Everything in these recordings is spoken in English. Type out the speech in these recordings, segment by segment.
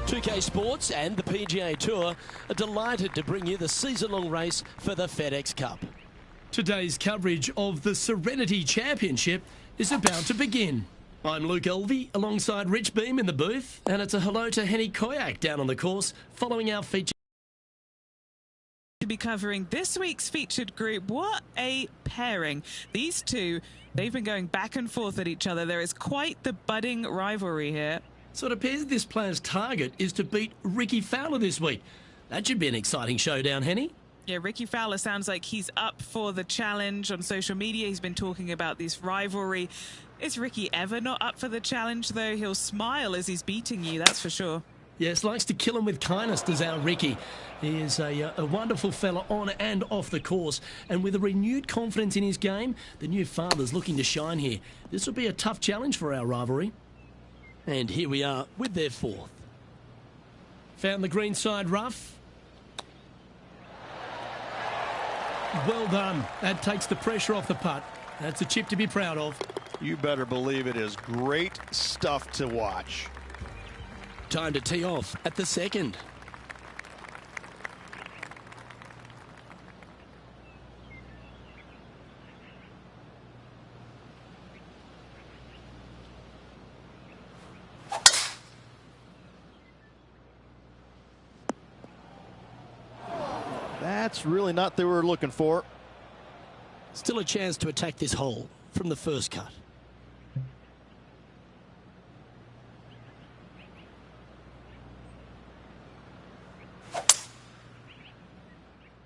2K Sports and the PGA Tour are delighted to bring you the season-long race for the FedEx Cup. Today's coverage of the Serenity Championship is about to begin. I'm Luke Elvey alongside Rich Beam in the booth, and it's a hello to Henny Koyak down on the course following our feature. To be covering this week's featured group. What a pairing. These two, they've been going back and forth at each other. There is quite the budding rivalry here. So it appears this player's target is to beat Ricky Fowler this week. That should be an exciting showdown, Henny. Yeah, Ricky Fowler sounds like he's up for the challenge. On social media, he's been talking about this rivalry. Is Ricky ever not up for the challenge, though? He'll smile as he's beating you, that's for sure. Yes, likes to kill him with kindness, does our Ricky. He is a wonderful fella on and off the course. And with a renewed confidence in his game, the new father's looking to shine here. This will be a tough challenge for our rivalry. And here we are with their fourth. Found the green side rough. Well done. That takes the pressure off the putt. That's a chip to be proud of. You better believe it is great stuff to watch. Time to tee off at the second. That's really not what they were looking for. Still a chance to attack this hole from the first cut.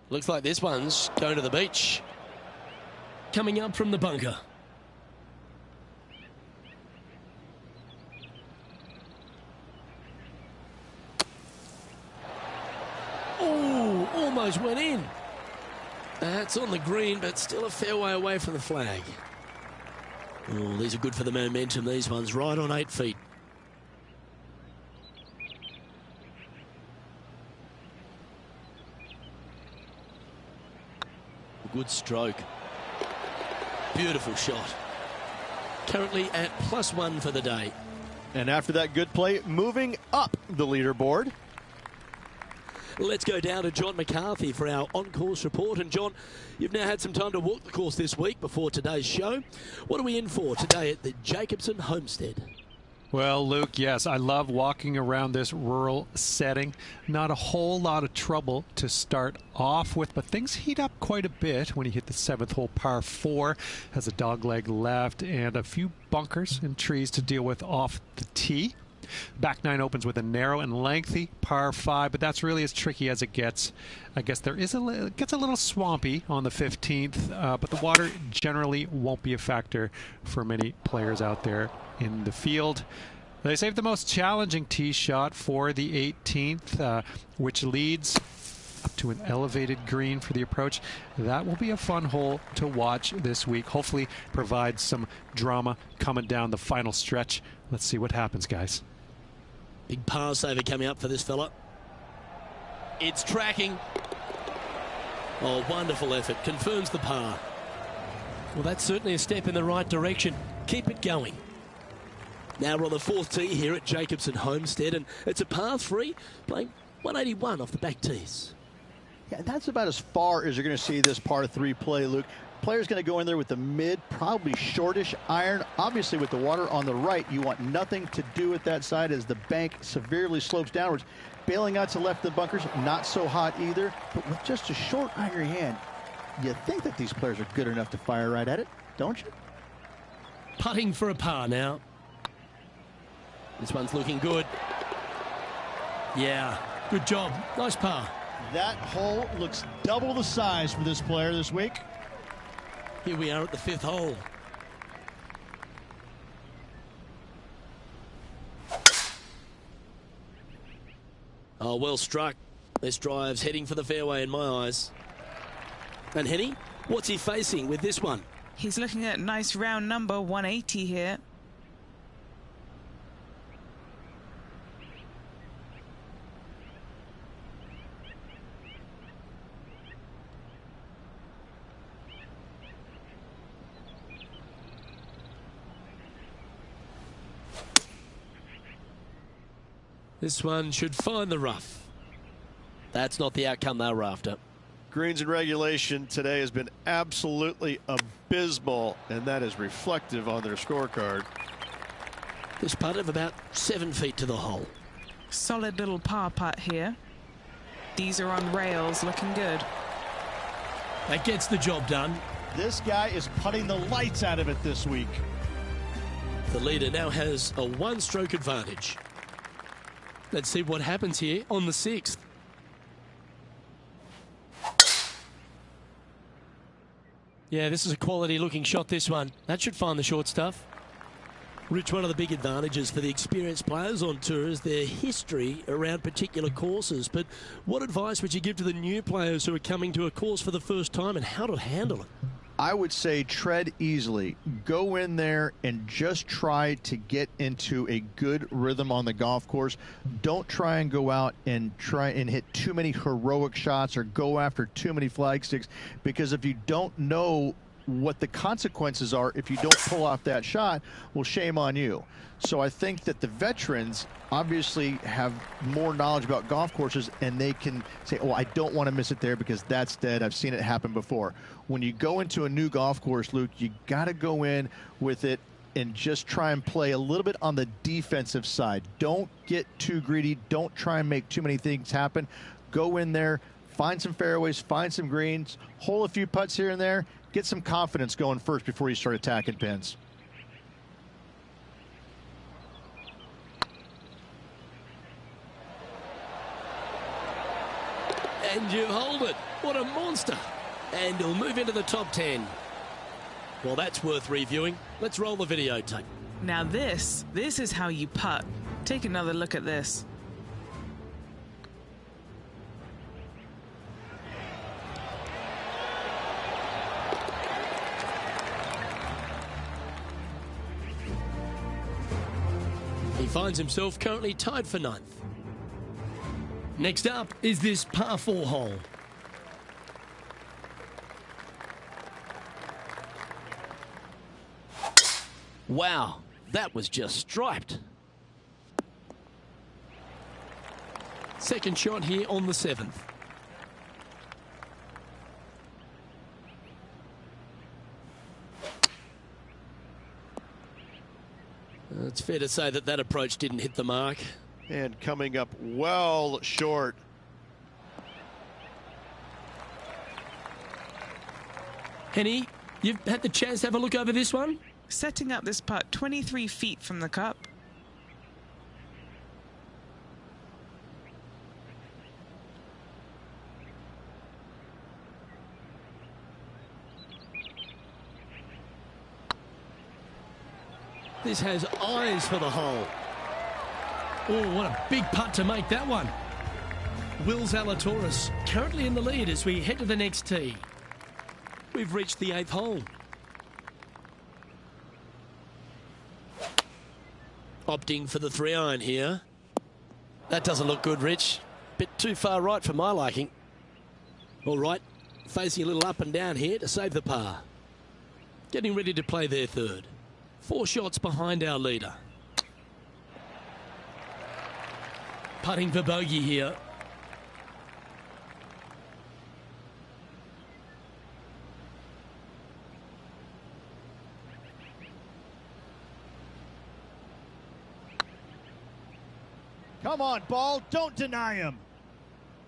Looks like this one's going to the beach. Coming up from the bunker. Oh, almost went in. That's on the green, but still a fair way away from the flag. Oh, these are good for the momentum, these ones, right on 8 feet. Good stroke. Beautiful shot. Currently at +1 for the day. And after that good play, moving up the leaderboard. Let's go down to John McCarthy for our on-course report. And John, you've now had some time to walk the course this week before today's show. What are we in for today at the Jacobson Homestead? Well, Luke, yes, I love walking around this rural setting. Not a whole lot of trouble to start off with, but things heat up quite a bit when you hit the 7th hole, par 4. Has a dogleg left and a few bunkers and trees to deal with off the tee. Back 9 opens with a narrow and lengthy par 5, but that's really as tricky as it gets. I guess it gets a little swampy on the 15th, but the water generally won't be a factor for many players out there in the field. They saved the most challenging tee shot for the 18th, which leads up to an elevated green for the approach. That will be a fun hole to watch this week. Hopefully provide some drama coming down the final stretch. Let's see what happens, guys. Big par saver coming up for this fella. It's tracking. Oh, wonderful effort. Confirms the par. Well, that's certainly a step in the right direction. Keep it going. Now we're on the 4th tee here at Jacobson Homestead, and it's a par 3, playing 181 off the back tees. Yeah, that's about as far as you're going to see this par 3 play, Luke. Player's going to go in there with the mid, probably shortish iron. Obviously, with the water on the right, you want nothing to do with that side as the bank severely slopes downwards. Bailing out to left of the bunkers, not so hot either. But with just a short iron hand, you think that these players are good enough to fire right at it, don't you? Putting for a par now. This one's looking good. Yeah, good job. Nice par. That hole looks double the size for this player this week. Here we are at the 5th hole. Oh, well struck. This drive's heading for the fairway in my eyes. And Henny, what's he facing with this one? He's looking at a nice round number 180 here. This one should find the rough. That's not the outcome they were after. Greens in regulation today has been absolutely abysmal, and that is reflective on their scorecard. This putt of about 7 feet to the hole. Solid little par putt here. These are on rails, looking good. That gets the job done. This guy is putting the lights out of it this week. The leader now has a 1-stroke advantage. Let's see what happens here on the 6th. Yeah, this is a quality looking shot, this one. That should find the short stuff. Rich, one of the big advantages for the experienced players on tour is their history around particular courses. But what advice would you give to the new players who are coming to a course for the first time and how to handle it? I would say tread easily. Go in there and just try to get into a good rhythm on the golf course. Don't try and go out and try and hit too many heroic shots or go after too many flag sticks, because if you don't know what the consequences are if you don't pull off that shot, well, shame on you. So I think that the veterans obviously have more knowledge about golf courses, and they can say, oh, I don't want to miss it there because that's dead. I've seen it happen before. When you go into a new golf course, Luke, you got to go in with it and just try and play a little bit on the defensive side. Don't get too greedy. Don't try and make too many things happen. Go in there, find some fairways, find some greens, hole a few putts here and there, get some confidence going first before you start attacking pins. And you hold it. What a monster. And he'll move into the top 10. Well, that's worth reviewing. Let's roll the videotape. Now this is how you putt. Take another look at this. He finds himself currently tied for 9th. Next up is this par 4 hole. Wow, that was just striped. Second shot here on the 7th. It's fair to say that that approach didn't hit the mark. And coming up well short. Henny, you've had the chance to have a look over this one? Setting up this putt 23 feet from the cup. This has eyes for the hole. Oh, what a big putt to make that one. Will Zalatoris currently in the lead as we head to the next tee. We've reached the 8th hole. Opting for the 3-iron here. That doesn't look good, Rich. Bit too far right for my liking. All right, facing a little up and down here to save the par. Getting ready to play their 3rd. 4 shots behind our leader. Putting for bogey here. Come on, ball. Don't deny him.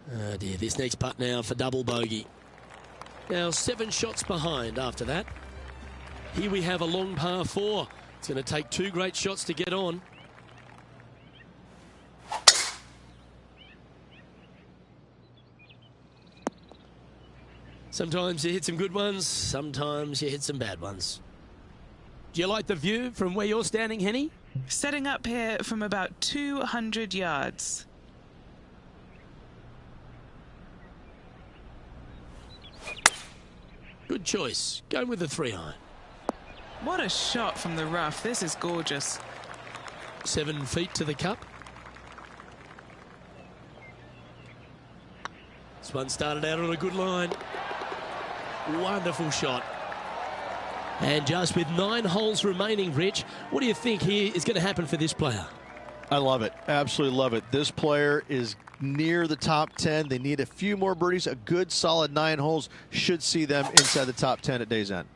Oh dear, this next putt now for double bogey. Now 7 shots behind after that. Here we have a long par 4. It's going to take 2 great shots to get on. Sometimes you hit some good ones, sometimes you hit some bad ones. Do you like the view from where you're standing, Henny? Setting up here from about 200 yards. Good choice. Going with the 3-iron. What a shot from the rough. This is gorgeous. 7 feet to the cup. This one started out on a good line. Wonderful shot. And just with 9 holes remaining, Rich, what do you think here is going to happen for this player? I love it. Absolutely love it. This player is near the top 10. They need a few more birdies. A good solid 9 holes should see them inside the top 10 at day's end.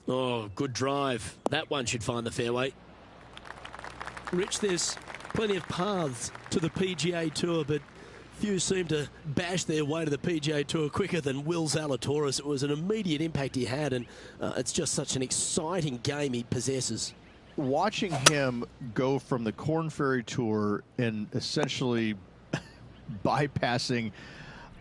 Oh, good drive. That one should find the fairway. Rich, there's plenty of paths to the PGA Tour, but few seem to bash their way to the PGA Tour quicker than Will Zalatoris. It was an immediate impact he had, and it's just such an exciting game he possesses. Watching him go from the Korn Ferry Tour and essentially bypassing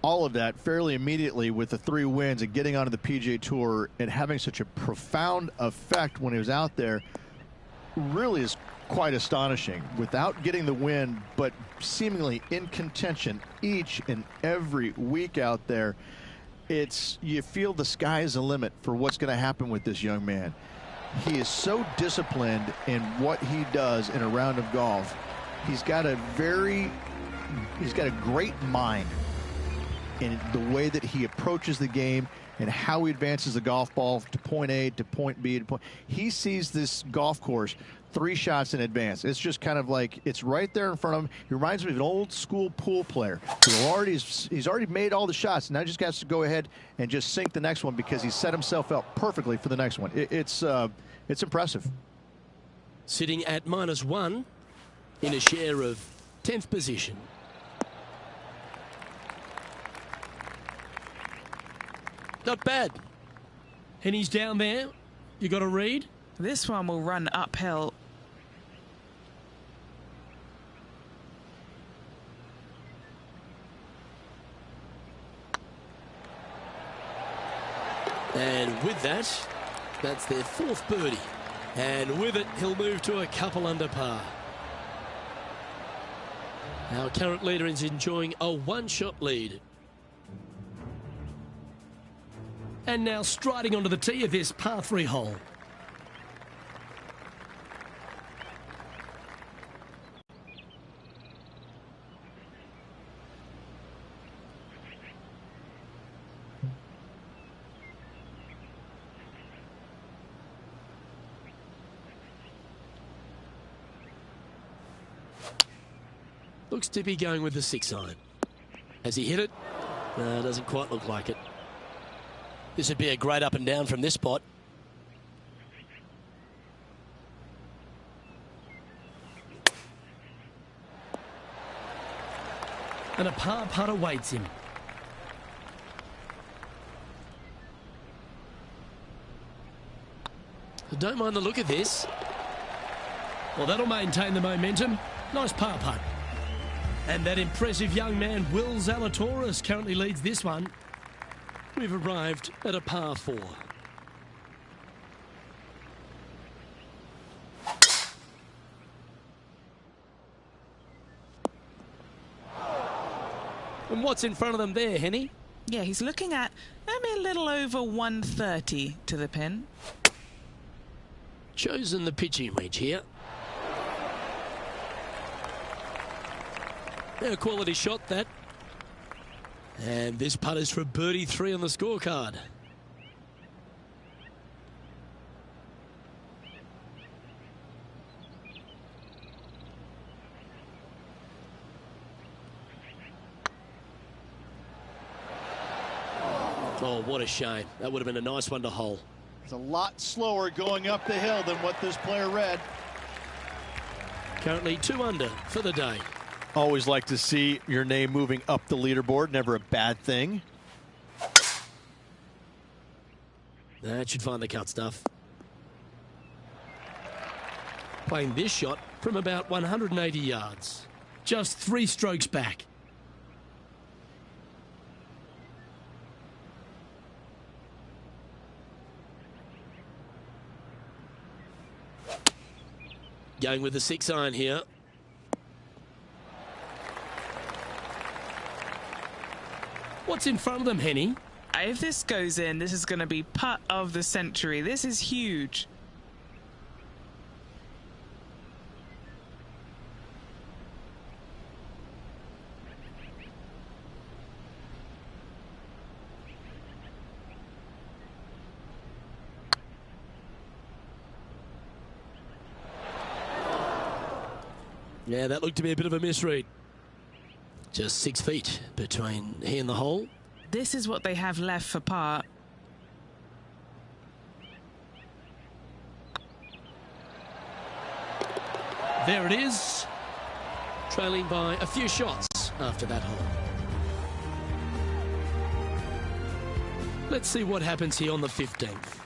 all of that fairly immediately with the 3 wins and getting onto the PGA Tour and having such a profound effect when he was out there really is quite astonishing. Without getting the win, but seemingly in contention each and every week out there, you feel the sky is the limit for what's going to happen with this young man. He is so disciplined in what he does in a round of golf. He's got a great mind in the way that he approaches the game and how he advances the golf ball to point A to point B to point. He sees this golf course 3 shots in advance. It's just kind of like it's right there in front of him. He reminds me of an old school pool player he's already made all the shots. Now he just has to go ahead and just sink the next one because he set himself up perfectly for the next one. It's impressive. Sitting at -1 in a share of 10th position. Not bad. And he's down there. You got to read. This one will run uphill. And with that, that's their 4th birdie. And with it, he'll move to a couple under par. Our current leader is enjoying a 1-shot lead. And now striding onto the tee of this par 3 hole. Looks to be going with the 6-iron. Has he hit it? No, doesn't quite look like it. This would be a great up and down from this spot. And a par putt awaits him. I don't mind the look of this. Well, that'll maintain the momentum. Nice par putt. And that impressive young man, Will Zalatoris, currently leads this one. We've arrived at a par 4. And what's in front of them there, Henny? Yeah, he's looking at maybe a little over 130 to the pin. Chosen the pitching wedge here. A quality shot, that. And this putt is for birdie 3 on the scorecard. Oh, what a shame. That would have been a nice one to hole. It's a lot slower going up the hill than what this player read. Currently 2 under for the day. Always like to see your name moving up the leaderboard. Never a bad thing. That should find the cut stuff. Playing this shot from about 180 yards. Just 3 strokes back. Going with the 6-iron here. What's in front of them, Henny? If this goes in, this is going to be putt of the century. This is huge. Yeah, that looked to be a bit of a misread. Just 6 feet between he and the hole. This is what they have left for par. There it is. Trailing by a few shots after that hole. Let's see what happens here on the 15th.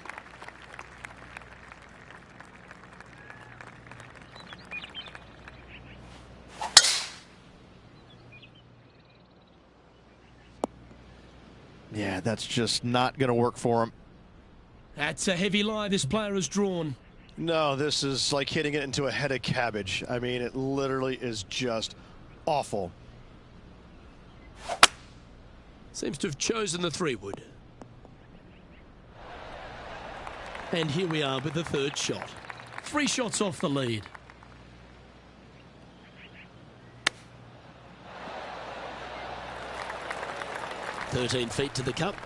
Yeah, that's just not going to work for him. That's a heavy lie this player has drawn. No, this is like hitting it into a head of cabbage. I mean, it literally is just awful. Seems to have chosen the 3-wood. And here we are with the 3rd shot. 3 shots off the lead. "13 feet to the cup."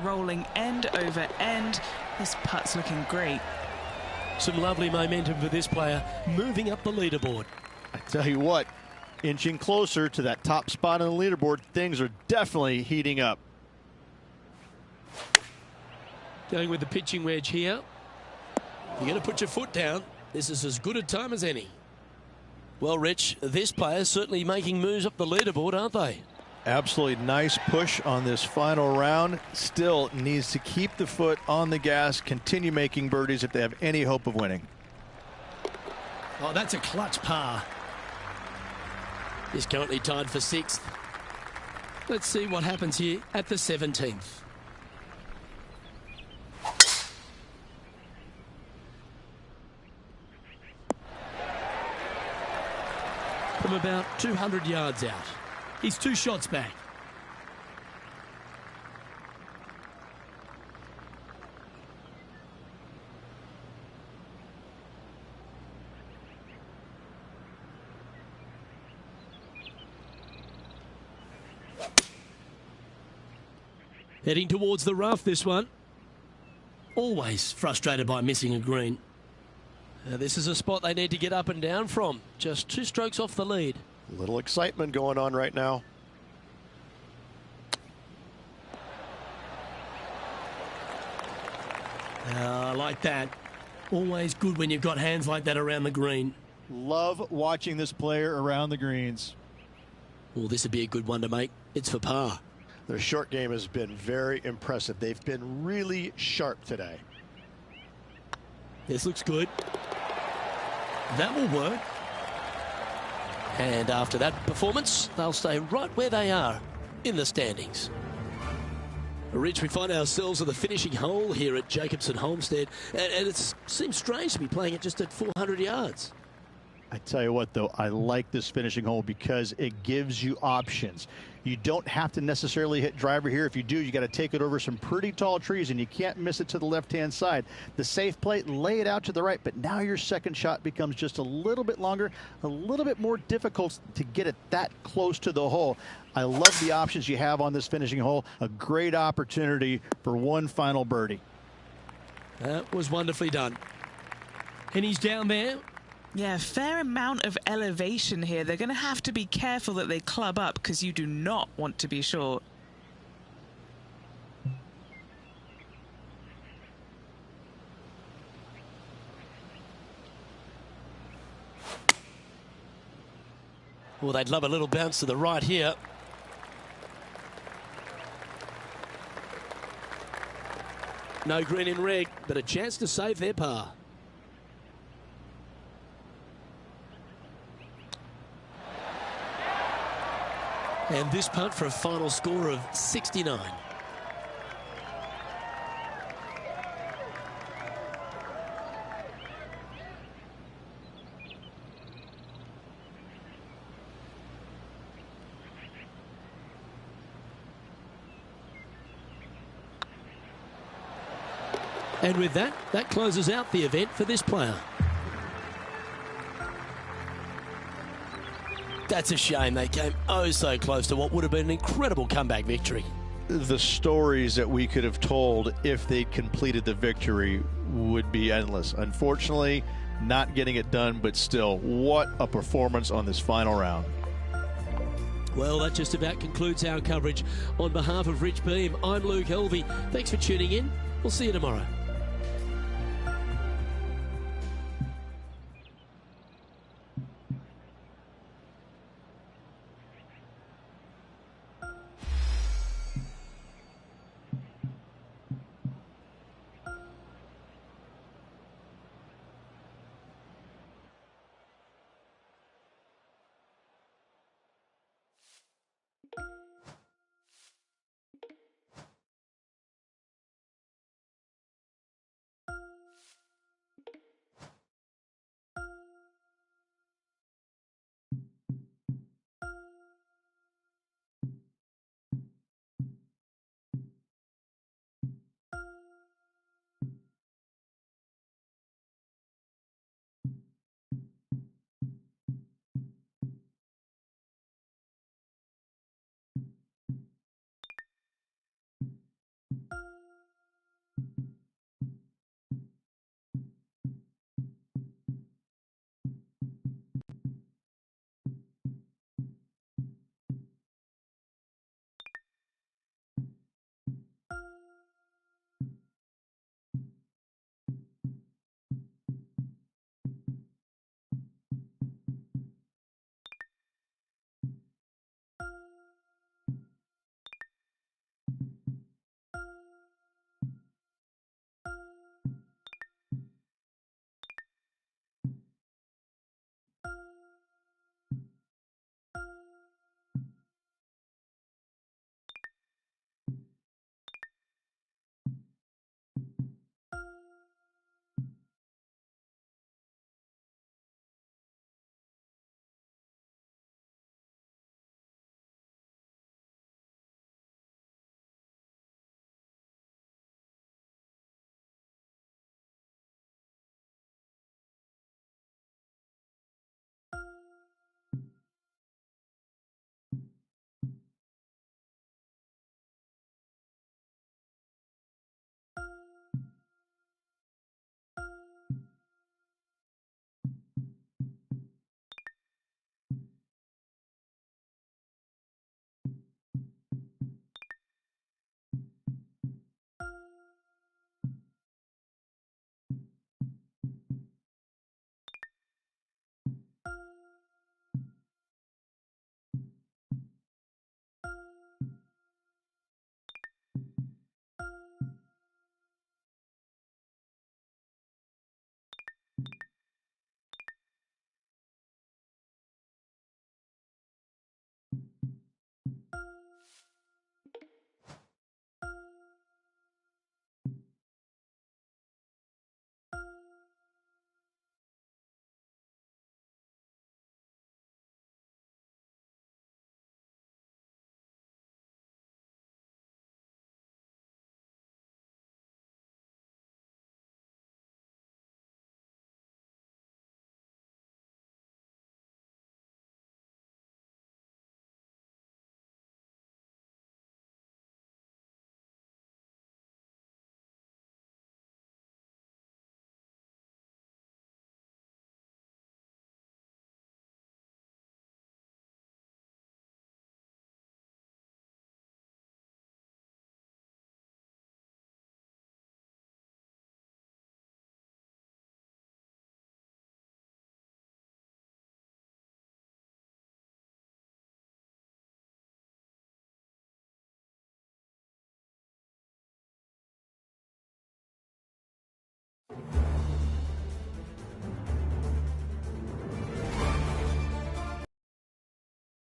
Rolling end over end. This putt's looking great. Some lovely momentum for this player, moving up the leaderboard. I tell you what, inching closer to that top spot on the leaderboard, things are definitely heating up. Going with the pitching wedge here. You're going to put your foot down. This is as good a time as any. Well, Rich, this player's certainly making moves up the leaderboard, aren't they? Absolutely nice push on this final round. Still needs to keep the foot on the gas, continue making birdies if they have any hope of winning. Oh, that's a clutch par. He's currently tied for 6th. Let's see what happens here at the 17th. From about 200 yards out. He's 2 shots back. Heading towards the rough, this one. Always frustrated by missing a green. This is a spot they need to get up and down from. Just 2 strokes off the lead. A little excitement going on right now. I like that. Always good when you've got hands like that around the green. Love watching this player around the greens. Well, this would be a good one to make. It's for par. Their short game has been very impressive. They've been really sharp today. This looks good. That will work. And after that performance, they'll stay right where they are in the standings. Rich, we find ourselves at the finishing hole here at Jacobson Homestead, and it seems strange to be playing it just at 400 yards. I tell you what, though, I like this finishing hole because it gives you options. You don't have to necessarily hit driver here. If you do, you got to take it over some pretty tall trees, and you can't miss it to the left-hand side. The safe play, lay it out to the right, but now your second shot becomes just a little bit longer, a little bit more difficult to get it that close to the hole. I love the options you have on this finishing hole. A great opportunity for one final birdie. That was wonderfully done. And he's down there. Yeah, fair amount of elevation here. They're going to have to be careful that they club up because you do not want to be short. Well, they'd love a little bounce to the right here. No green in red, but a chance to save their par. And this putt for a final score of 69. And with that, that closes out the event for this player. That's a shame. They came oh so close to what would have been an incredible comeback victory. the stories that we could have told if they completed the victory would be endless. Unfortunately, not getting it done, but still, what a performance on this final round. Well, that just about concludes our coverage. On behalf of Rich Beam, I'm Luke Helvey. Thanks for tuning in. We'll see you tomorrow.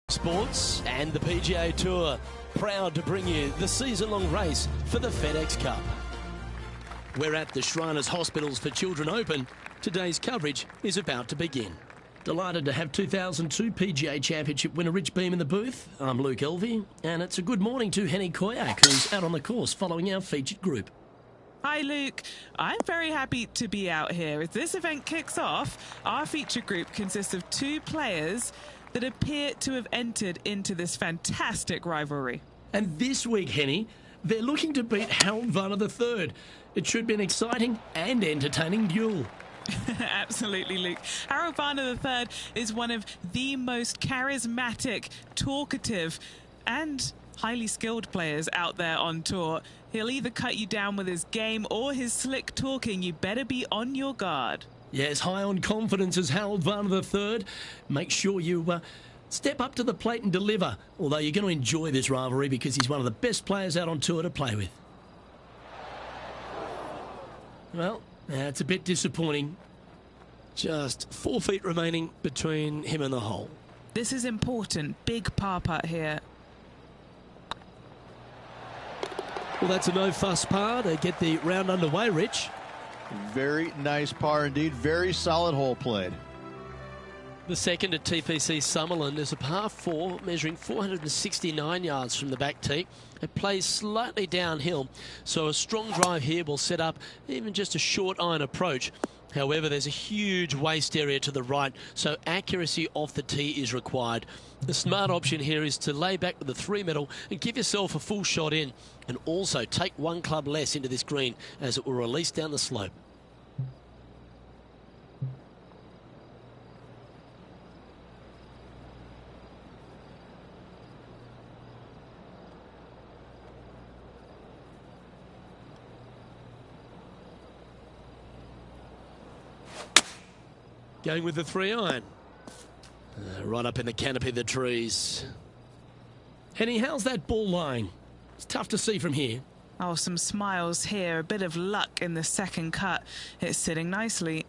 Sports and the PGA Tour, proud to bring you the season-long race for the FedEx Cup. We're at the Shriners Hospitals for Children Open. Today's coverage is about to begin. Delighted to have 2002 PGA Championship winner Rich Beam in the booth. I'm Luke Elvey, and it's a good morning to Henny Koyak, who's out on the course following our featured group. Hi Luke, I'm very happy to be out here. As this event kicks off, our featured group consists of 2 players that appear to have entered into this fantastic rivalry. And this week, Henny, they're looking to beat Harold Varner III. It should be an exciting and entertaining duel. Absolutely, Luke. Harold Varner III is one of the most charismatic, talkative, and highly skilled players out there on tour. He'll either cut you down with his game or his slick talking. You better be on your guard. Yes, high on confidence as Harold Varner III. Make sure you step up to the plate and deliver, although you're going to enjoy this rivalry because he's one of the best players out on tour to play with. Well, it's a bit disappointing. Just 4 feet remaining between him and the hole. This is important. Big par putt here. Well, that's a no-fuss par to get the round underway, Rich. Very nice par indeed. Very solid hole played. The second at TPC Summerland is a par 4 measuring 469 yards from the back tee. It plays slightly downhill, so a strong drive here will set up even just a short iron approach. However, there's a huge waste area to the right, so accuracy off the tee is required. The smart option here is to lay back with the 3-metal and give yourself a full shot in, and also take 1 club less into this green as it will release down the slope. Going with the 3-iron. Right up in the canopy of the trees. Henny, how's that ball lying? It's tough to see from here. Oh, some smiles here. A bit of luck in the second cut. It's sitting nicely.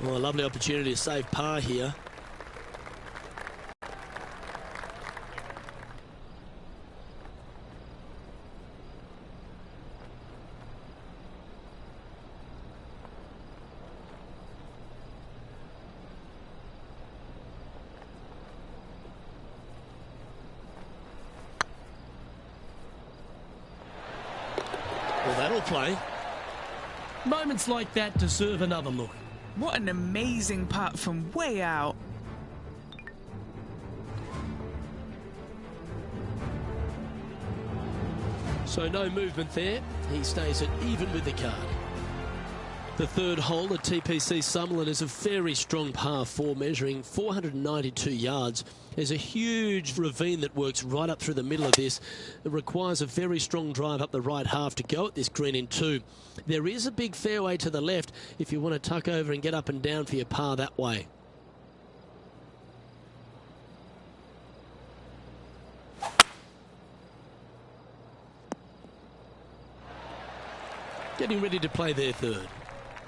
Well, a lovely opportunity to save par here. Well, that'll play. Moments like that deserve another look. What an amazing putt from way out. So no movement there. He stays it even with the card. The third hole at TPC Summerland is a very strong par 4 measuring 492 yards. There's a huge ravine that works right up through the middle of this. It requires a very strong drive up the right half to go at this green in 2. There is a big fairway to the left if you want to tuck over and get up and down for your par that way. Getting ready to play their third.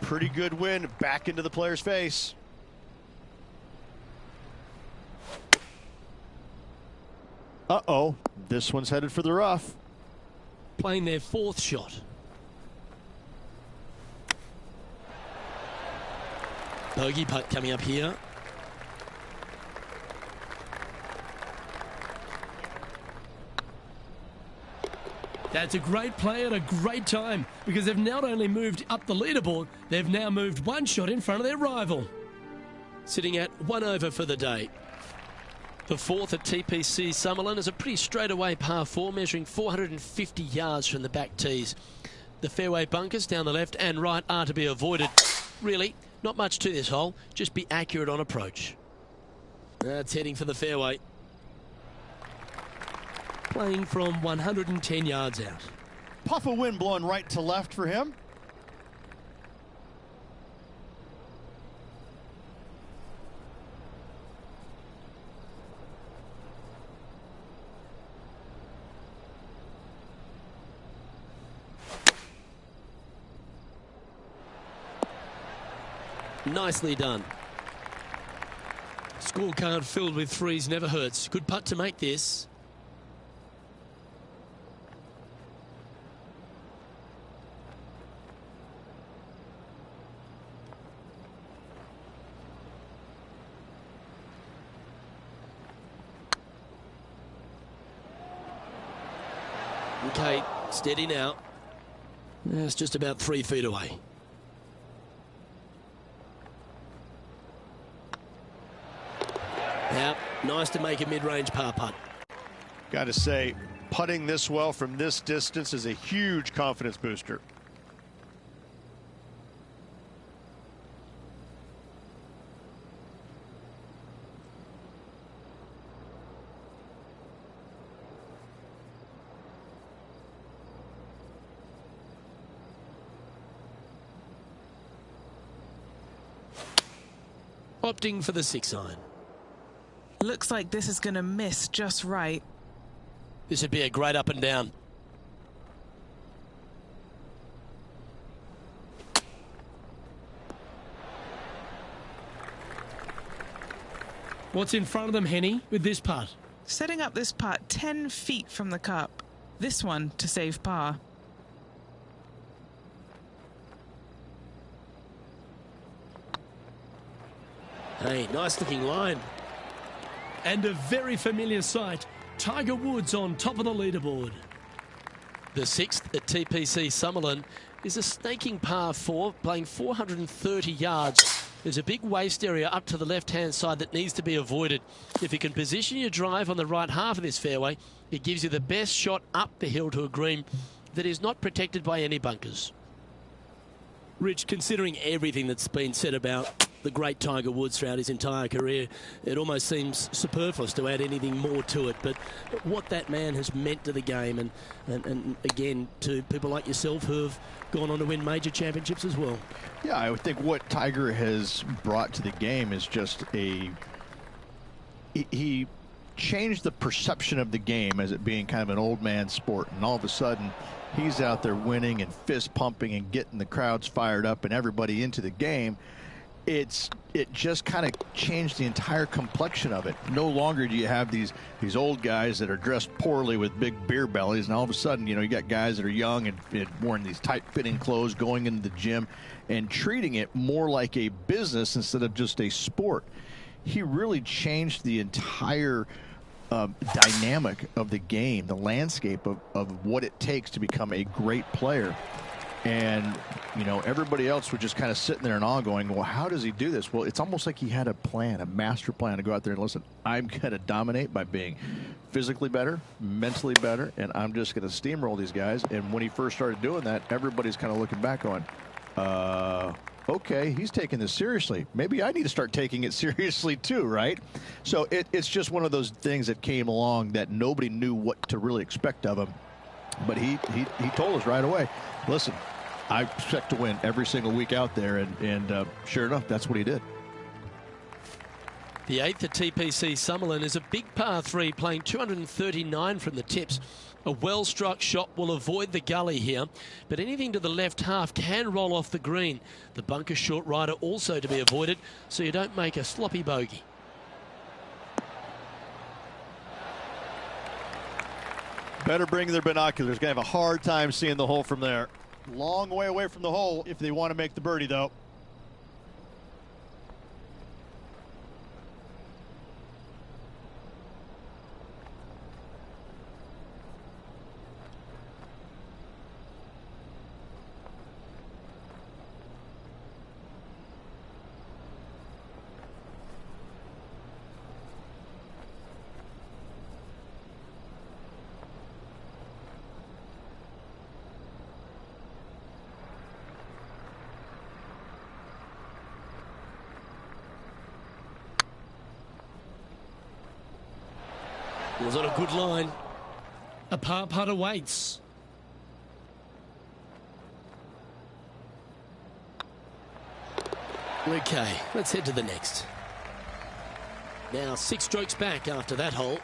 Pretty good win back into the player's face. Uh-oh, this one's headed for the rough. Playing their 4th shot. Bogey putt coming up here. That's a great play at a great time because they've not only moved up the leaderboard, they've now moved 1 shot in front of their rival. Sitting at 1 over for the day. The 4th at TPC Summerland is a pretty straightaway par 4 measuring 450 yards from the back tees. The fairway bunkers down the left and right are to be avoided. Really, not much to this hole, just be accurate on approach. That's heading for the fairway. Playing from 110 yards out. Puff of wind blowing right to left for him. Nicely done. scorecard filled with threes never hurts. Good putt to make this. Okay, steady now. It's just about 3 feet away. Now, nice to make a mid-range par putt. Got to say, putting this well from this distance is a huge confidence booster. Opting for the 6-iron. Looks like this is going to miss just right. This would be a great up and down. What's in front of them, Henny, with this putt? Setting up this putt 10 feet from the cup. This one to save par. Hey, nice looking line. And a very familiar sight. Tiger Woods on top of the leaderboard. The 6th at TPC Summerlin is a snaking par 4, playing 430 yards. There's a big waste area up to the left-hand side that needs to be avoided. If you can position your drive on the right half of this fairway, it gives you the best shot up the hill to a green that is not protected by any bunkers. Rich, considering everything that's been said about the great Tiger Woods throughout his entire career, it almost seems superfluous to add anything more to it. But what that man has meant to the game, and again, to people like yourself who have gone on to win major championships as well. Yeah, I would think what Tiger has brought to the game is just he changed the perception of the game as it being kind of an old man sport, and all of a sudden he's out there winning and fist pumping and getting the crowds fired up and everybody into the game. It just kind of changed the entire complexion of it. No longer do you have these old guys that are dressed poorly with big beer bellies, and all of a sudden, you got guys that are young and wearing these tight-fitting clothes, going into the gym and treating it more like a business instead of just a sport. He really changed the entire dynamic of the game, the landscape of what it takes to become a great player. And, everybody else was just kind of sitting there and all going, well, how does he do this? Well, it's almost like he had a plan, a master plan to go out there and listen, I'm going to dominate by being physically better, mentally better, and I'm just going to steamroll these guys. And when he first started doing that, everybody's kind of looking back on, okay, he's taking this seriously. Maybe I need to start taking it seriously too, right? So it's just one of those things that came along that nobody knew what to really expect of him. But he told us right away, listen, I expect to win every single week out there, and sure enough, that's what he did. The 8th at TPC Summerlin is a big par 3, playing 239 from the tips. A well-struck shot will avoid the gully here, but anything to the left half can roll off the green. The bunker short rider also to be avoided, so you don't make a sloppy bogey. Better bring their binoculars. Going to have a hard time seeing the hole from there. Long way away from the hole if they want to make the birdie, though. Was on a good line. A par putt awaits. Okay, let's head to the next. Now 6 strokes back after that hole.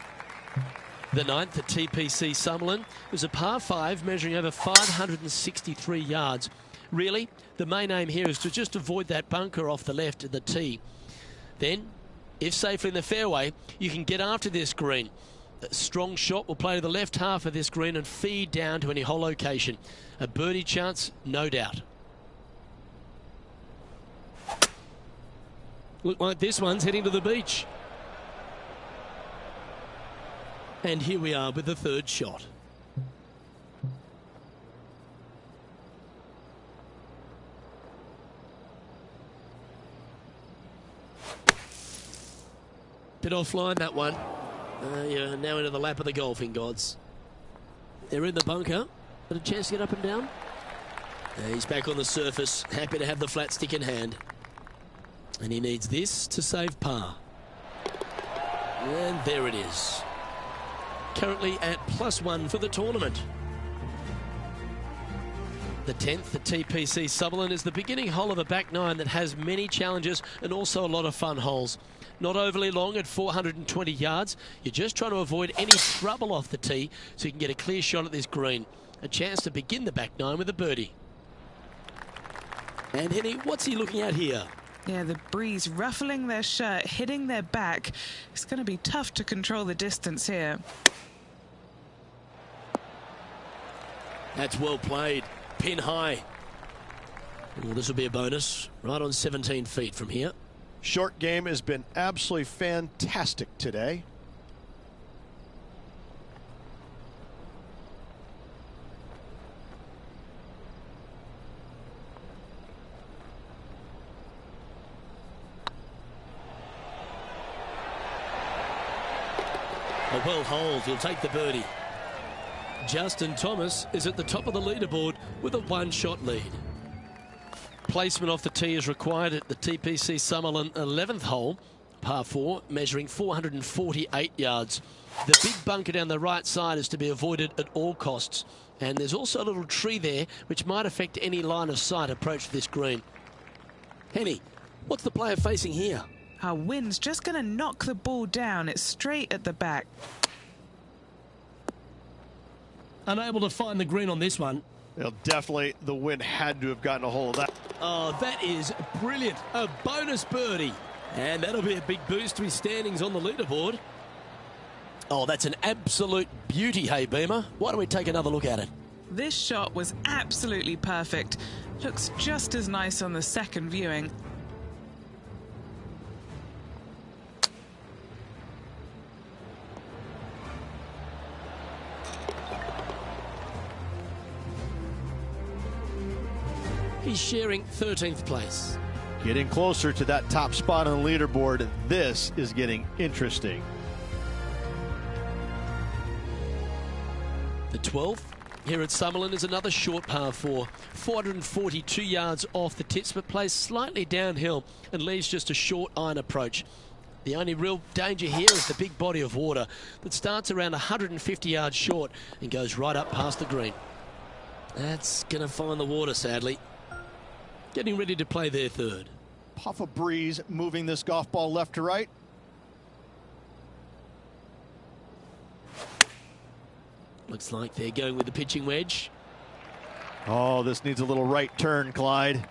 The 9th at TPC Summerlin was a par 5 measuring over 563 yards. Really, the main aim here is to just avoid that bunker off the left of the tee. Then If safely in the fairway, you can get after this green. A strong shot will play to the left half of this green and feed down to any hole location. A birdie chance, no doubt. Look like this one's heading to the beach. And here we are with the third shot. Bit offline, that one. You're now into the lap of the golfing gods. They're in the bunker. Got a chance to get up and down. He's back on the surface. Happy to have the flat stick in hand. And he needs this to save par. And there it is. Currently at +1 for the tournament. The 10th at TPC Sutherland is the beginning hole of a back nine that has many challenges and also a lot of fun holes. Not overly long at 420 yards. You're just trying to avoid any trouble off the tee so you can get a clear shot at this green. A chance to begin the back nine with a birdie. And Henny, what's he looking at here? Yeah, the breeze ruffling their shirt, hitting their back. It's going to be tough to control the distance here. That's well played. Pin high. Well, this will be a bonus. Right on 17 feet from here. Short game has been absolutely fantastic today. A well holed, he'll take the birdie. Justin Thomas is at the top of the leaderboard with a one-shot lead. Placement off the tee is required at the TPC Sutherland 11th hole, par 4, measuring 448 yards. The big bunker down the right side is to be avoided at all costs. And there's also a little tree there which might affect any line of sight approach to this green. Henny, what's the player facing here? Our wind's just going to knock the ball down. It's straight at the back. Unable to find the green on this one. Well, definitely the wind had to have gotten a hold of that. Oh, that is brilliant. A bonus birdie. And that'll be a big boost to his standings on the leaderboard. Oh, that's an absolute beauty, hey, Beamer. Why don't we take another look at it? This shot was absolutely perfect. Looks just as nice on the second viewing. He's sharing 13th place. Getting closer to that top spot on the leaderboard. This is getting interesting. The 12th here at Sutherland is another short par 4. 442 yards off the tips, but plays slightly downhill and leaves just a short iron approach. The only real danger here is the big body of water that starts around 150 yards short and goes right up past the green. That's going to find the water, sadly. Getting ready to play their third. Puff of breeze moving this golf ball left to right. Looks like they're going with the pitching wedge. Oh, this needs a little right turn, Clyde.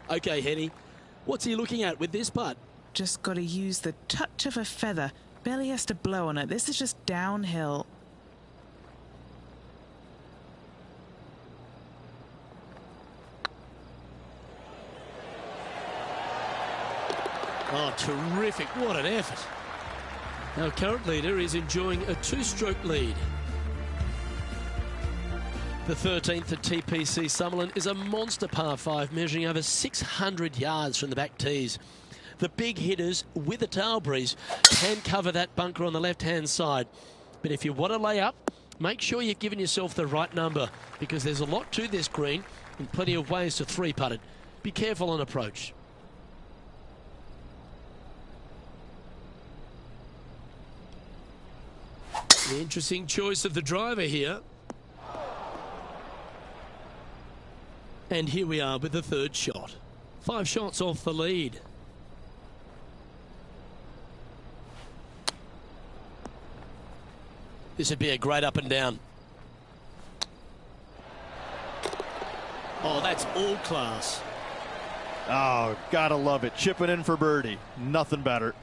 Okay, Henny, what's he looking at with this putt? Just got to use the touch of a feather. Barely has to blow on it. This is just downhill. Oh, terrific. What an effort. Our current leader is enjoying a two-stroke lead. The 13th at TPC Sutherland is a monster par 5 measuring over 600 yards from the back tees. The big hitters with a tail breeze can cover that bunker on the left-hand side. But if you want to lay up, make sure you've given yourself the right number because there's a lot to this green and plenty of ways to three-putt it. Be careful on approach. The interesting choice of the driver here. And here we are with the third shot. 5 shots off the lead. This would be a great up and down. Oh, that's all class. Oh, gotta love it. Chipping in for birdie. Nothing better.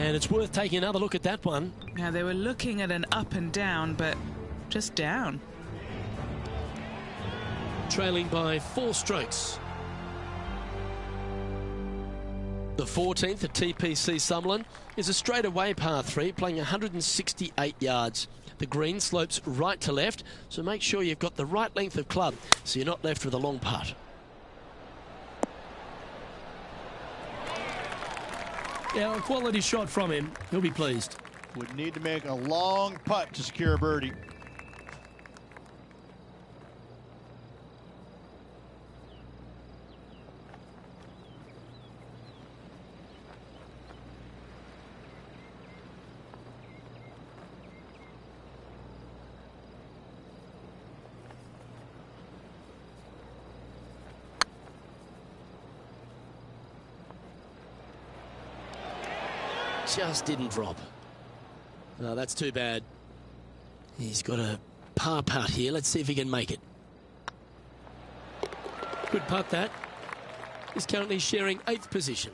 And it's worth taking another look at that one. Now, they were looking at an up and down, but just down. Trailing by 4 strokes. The 14th at TPC Summerlin is a straightaway par 3, playing 168 yards. The green slopes right to left, so make sure you've got the right length of club so you're not left with a long putt. Yeah, a quality shot from him. He'll be pleased. Would need to make a long putt to secure a birdie. Just didn't drop. No, that's too bad. He's got a par putt here. Let's see if he can make it. Good putt that. He's currently sharing 8th position.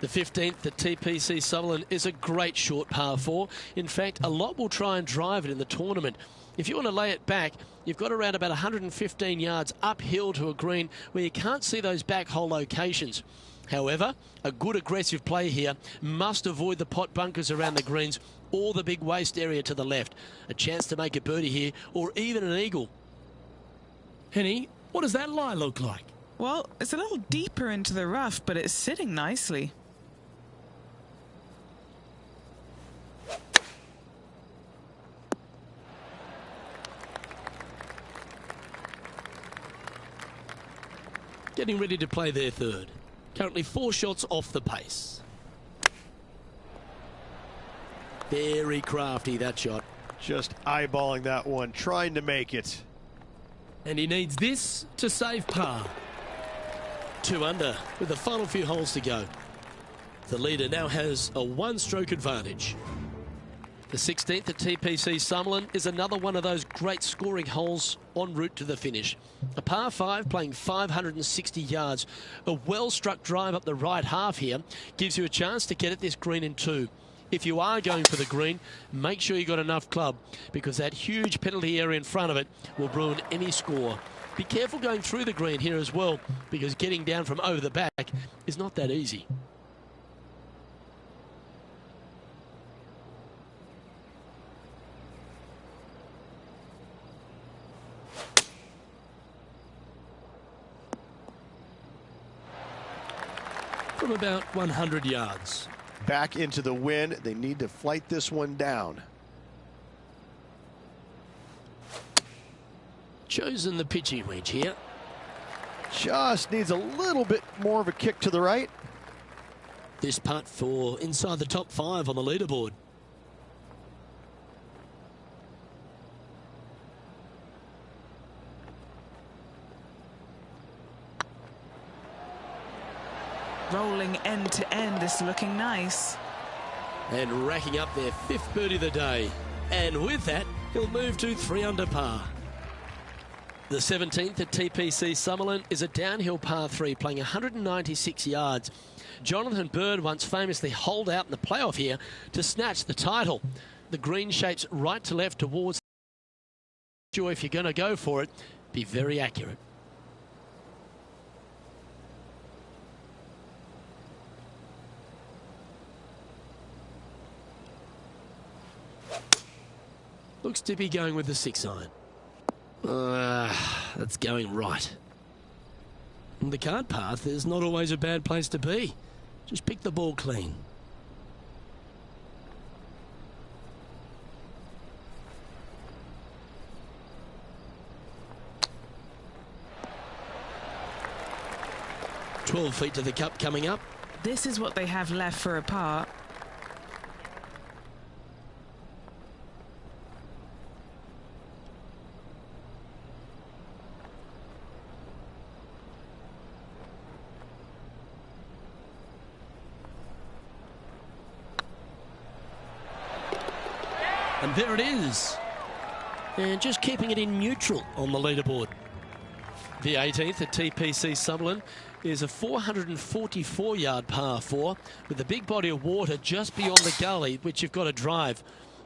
The 15th at TPC Summerlin is a great short par 4. In fact, a lot will try and drive it in the tournament. If you want to lay it back, you've got around about 115 yards uphill to a green where you can't see those back hole locations. However, a good aggressive play here must avoid the pot bunkers around the greens or the big waste area to the left. A chance to make a birdie here or even an eagle. Henny, what does that lie look like? Well, it's a little deeper into the rough, but it's sitting nicely. Getting ready to play their third. Currently 4 shots off the pace. Very crafty, that shot. Just eyeballing that one, trying to make it. And he needs this to save par. 2 under with the final few holes to go. The leader now has a 1-stroke advantage. The 16th at TPC Summerlin is another one of those great scoring holes en route to the finish. A par 5 playing 560 yards. A well-struck drive up the right half here gives you a chance to get at this green in 2. If you are going for the green, make sure you got enough club because that huge penalty area in front of it will ruin any score. Be careful going through the green here as well because getting down from over the back is not that easy. From about 100 yards. Back into the wind. They need to flight this one down. Chosen the pitching wedge here. Just needs a little bit more of a kick to the right. This putt for inside the top 5 on the leaderboard. Rolling end to end is looking nice. And racking up their 5th birdie of the day. And with that, he'll move to 3 under par. The 17th at TPC Summerlin is a downhill par 3 playing 196 yards. Jonathan Bird once famously holed out in the playoff here to snatch the title. The green shapes right to left towards the if you're going to go for it, be very accurate. Looks to be going with the 6-iron. That's going right. And the card path is not always a bad place to be. Just pick the ball clean. "12 feet to the cup coming up." This is what they have left for a par. And there it is. And just keeping it in neutral on the leaderboard. The 18th at TPC Summerlin is a 444-yard par 4 with a big body of water just beyond the gully, which you've got to drive.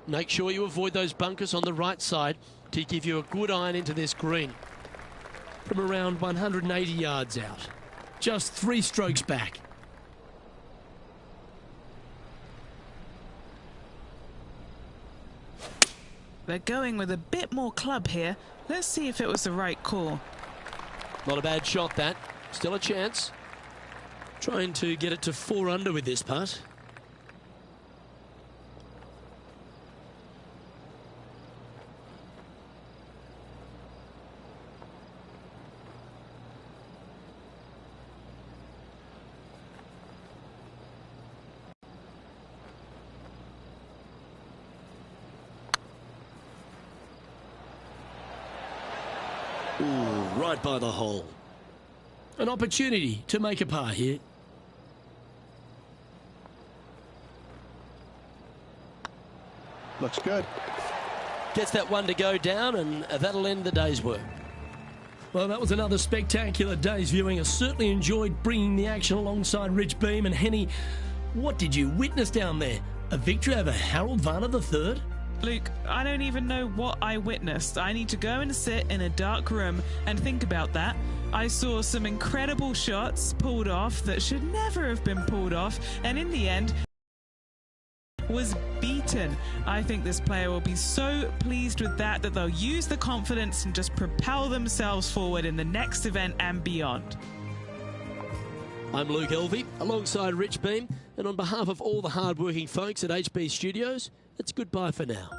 Make sure you avoid those bunkers on the right side to give you a good iron into this green. From around 180 yards out. Just 3 strokes back. They're going with a bit more club here. Let's see if it was the right call. Not a bad shot, that. Still a chance. Trying to get it to 4 under with this putt. Ooh, right by the hole. An opportunity to make a par here. Looks good. Gets that one to go down, and that'll end the day's work. Well, that was another spectacular day's viewing. I certainly enjoyed bringing the action alongside Rich Beem. And Henny, what did you witness down there? A victory over Harold Varner III? Luke, I don't even know what I witnessed. I need to go and sit in a dark room and think about that. I saw some incredible shots pulled off that should never have been pulled off, and in the end was beaten. I think this player will be so pleased with that they'll use the confidence and just propel themselves forward in the next event and beyond. I'm Luke Elvey, alongside Rich Beem, and on behalf of all the hard-working folks at HB Studios, it's goodbye for now.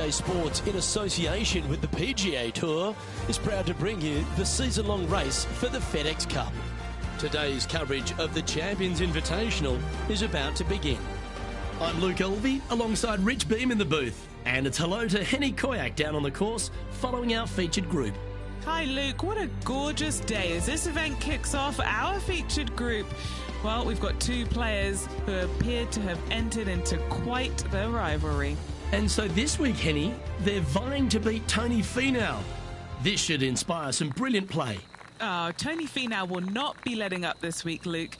PGA Sports, in association with the PGA Tour, is proud to bring you the season-long race for the FedEx Cup. Today's coverage of the Champions Invitational is about to begin. I'm Luke Elvey, alongside Rich Beem in the booth. And it's hello to Henny Koyak down on the course, following our featured group. Hi Luke, what a gorgeous day as this event kicks off our featured group. Well, we've got two players who appear to have entered into quite the rivalry. And so this week, Henny, they're vying to beat Tony Finau. This should inspire some brilliant play. Oh, Tony Finau will not be letting up this week, Luke.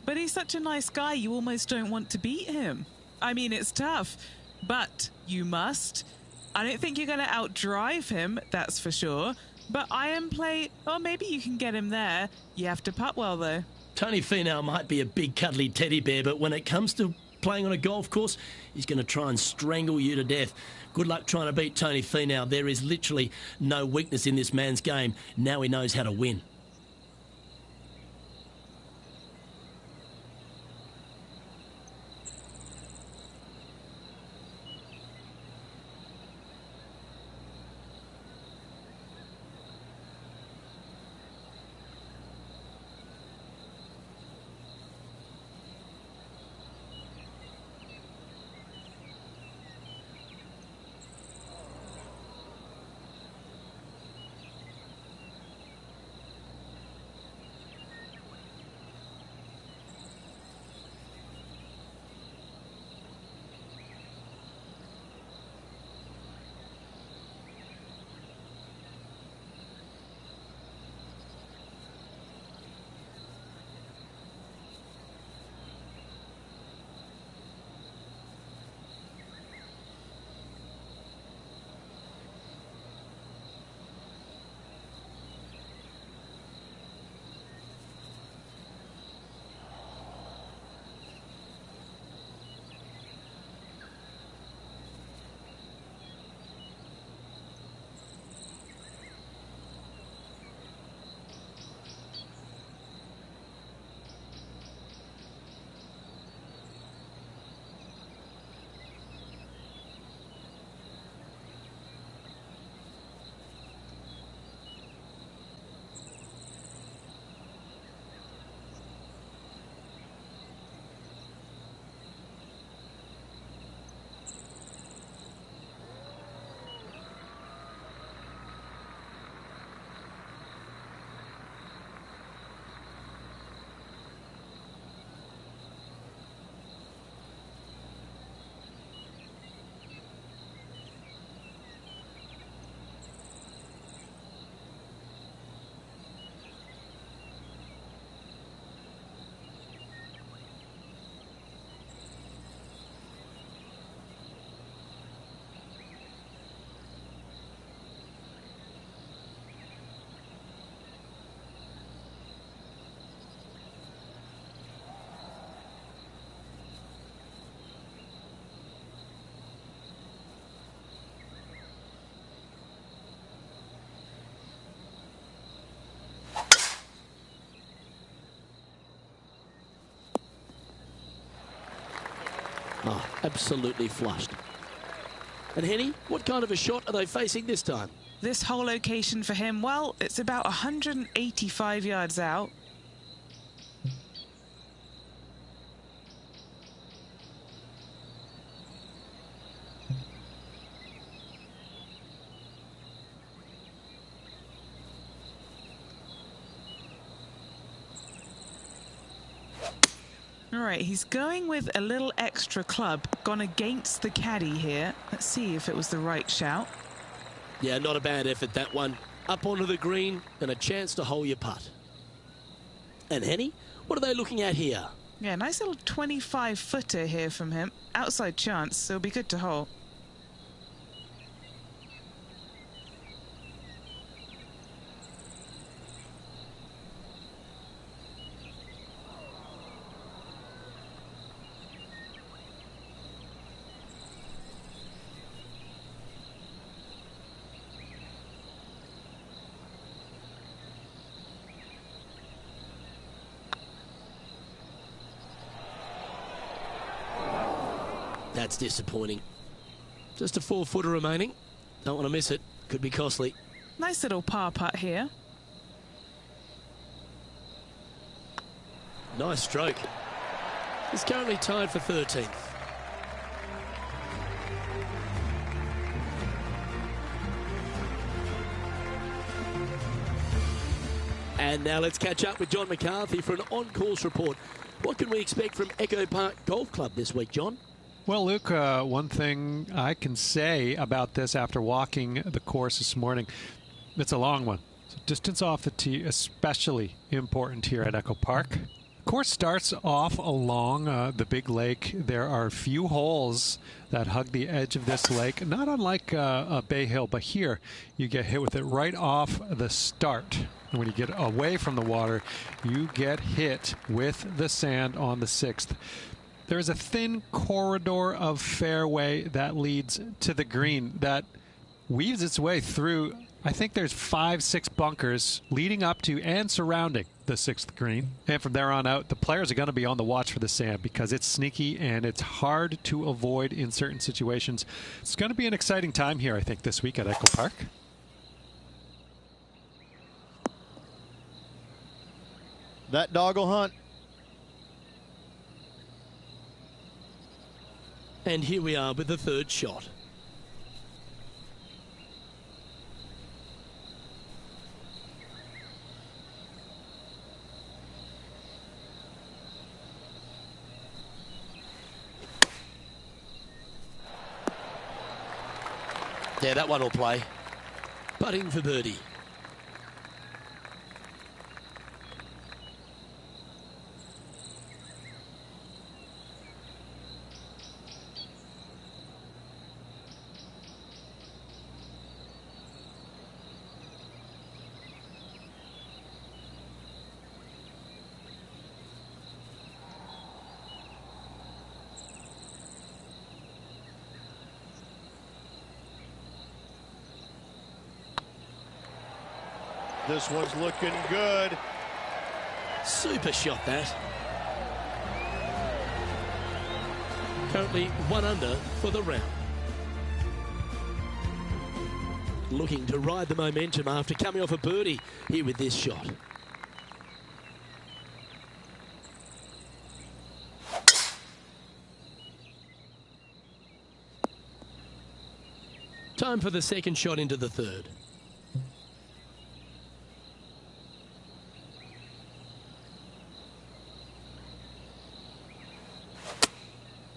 But he's such a nice guy, you almost don't want to beat him. I mean, it's tough, but you must. I don't think you're going to outdrive him, that's for sure. But iron play, or maybe you can get him there. You have to putt well, though. Tony Finau might be a big cuddly teddy bear, but when it comes to playing on a golf course, he's going to try and strangle you to death. Good luck trying to beat Tony Finau. There is literally no weakness in this man's game. Now he knows how to win. Oh, absolutely flushed. And Henny, what kind of a shot are they facing this time? This whole location for him, well, it's about 185 yards out. All right, he's going with a little extra club, gone against the caddy here. Let's see if it was the right shout. Yeah, not a bad effort, that one. Up onto the green and a chance to hole your putt. And Henny, what are they looking at here? Yeah, nice little 25-footer here from him. Outside chance, so it'll be good to hole. That's disappointing. Just a 4-footer remaining. Don't want to miss it. Could be costly. Nice little par putt here. Nice stroke. He's currently tied for 13th. And now let's catch up with John McCarthy for an on-course report. What can we expect from Echo Park Golf Club this week, John? Well, Luke, one thing I can say about this after walking the course this morning, it's a long one. So distance off the tee, especially important here at Echo Park. Course starts off along the big lake. There are a few holes that hug the edge of this lake, not unlike a Bay Hill, but here you get hit with it right off the start. And when you get away from the water, you get hit with the sand on the 6th. There's a thin corridor of fairway that leads to the green that weaves its way through. I think there's 5-6 bunkers leading up to and surrounding the 6th green. And from there on out, the players are going to be on the watch for the sand because it's sneaky and it's hard to avoid in certain situations. It's going to be an exciting time here, I think, this week at Echo Park. That dog will hunt. And here we are with the 3rd shot. Yeah, that one will play. Putting for birdie. This one's looking good. Super shot, that. Currently 1 under for the round. Looking to ride the momentum after coming off a birdie here with this shot. Time for the 2nd shot into the 3rd.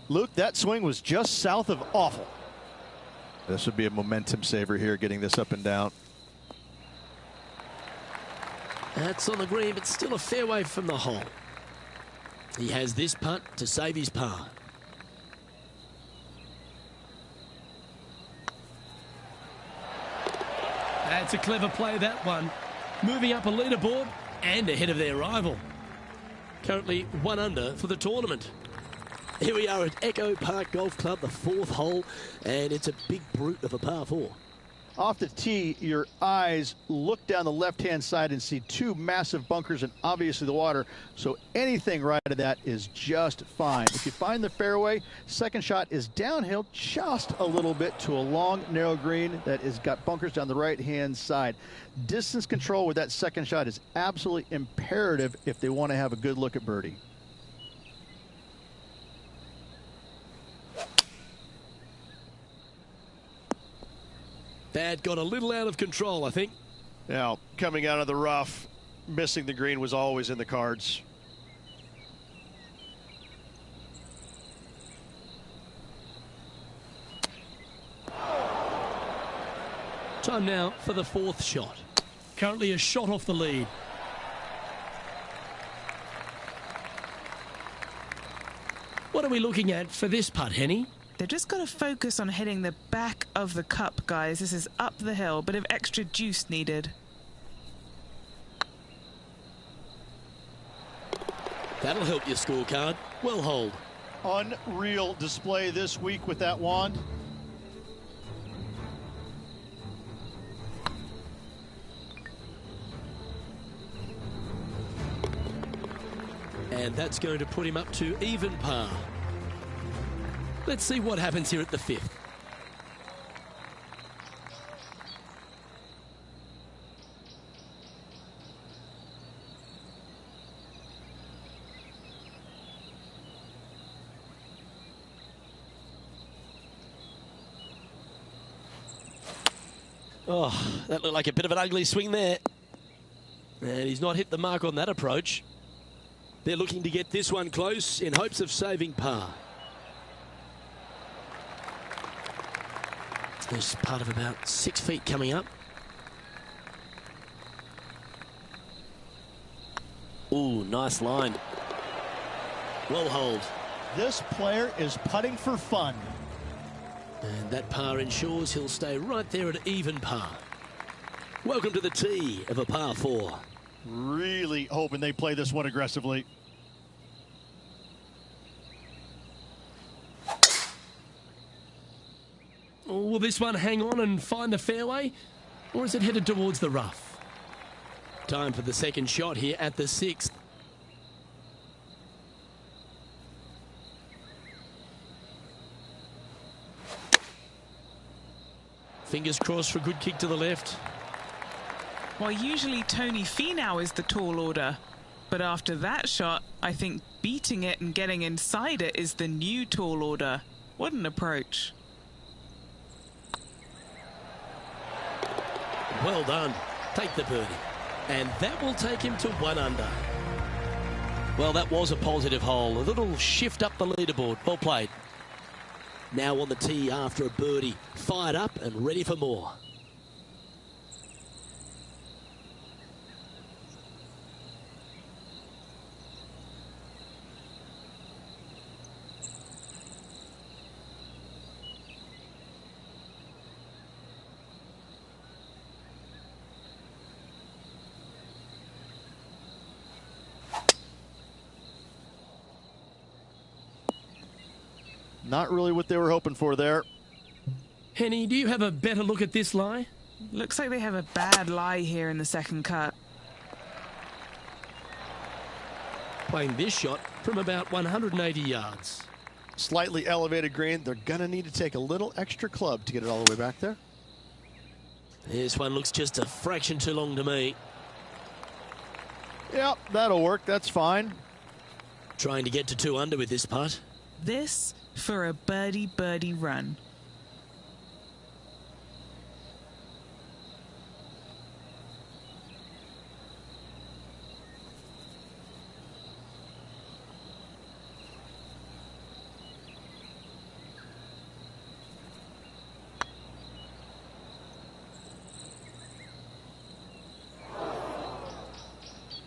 Luke, that swing was just south of awful. This would be a momentum saver here, getting this up and down. That's on the green, but still a fair way from the hole. He has this putt to save his par. That's a clever play, that one. Moving up a leaderboard and ahead of their rival. Currently 1 under for the tournament. Here we are at Echo Park Golf Club, the 4th hole, and it's a big brute of a par 4. Off the tee, your eyes look down the left-hand side and see 2 massive bunkers and obviously the water, so anything right of that is just fine. If you find the fairway, 2nd shot is downhill just a little bit to a long, narrow green that has got bunkers down the right-hand side. Distance control with that 2nd shot is absolutely imperative if they want to have a good look at birdie. That got a little out of control, I think. Now, coming out of the rough, missing the green was always in the cards. Time now for the 4th shot. Currently a shot off the lead. What are we looking at for this putt, Henny? They've just got to focus on hitting the back of the cup, guys. This is up the hill, bit of extra juice needed. That'll help your scorecard. Well hold. Unreal display this week with that wand. And that's going to put him up to even par. Let's see what happens here at the 5th. Oh, that looked like a bit of an ugly swing there. And he's not hit the mark on that approach. They're looking to get this one close in hopes of saving par. There's part of about 6 feet coming up. Ooh, nice line. Well hold. This player is putting for fun. And that par ensures he'll stay right there at even par. Welcome to the tee of a par 4. Really hoping they play this one aggressively. Will this one hang on and find the fairway? Or is it headed towards the rough? Time for the second shot here at the 6th. Fingers crossed for a good kick to the left. Well, usually Tony Finau is the tall order. But after that shot, I think beating it and getting inside it is the new tall order. What an approach. Well done. Take the birdie. And that will take him to 1 under. Well, that was a positive hole. A little shift up the leaderboard. Well played. Now on the tee after a birdie. Fired up and ready for more. Not really what they were hoping for there. Henny, do you have a better look at this lie? Looks like they have a bad lie here in the second cut. Playing this shot from about 180 yards. Slightly elevated green. They're going to need to take a little extra club to get it all the way back there. This one looks just a fraction too long to me. Yep, that'll work. That's fine. Trying to get to 2 under with this putt. This for a birdie run.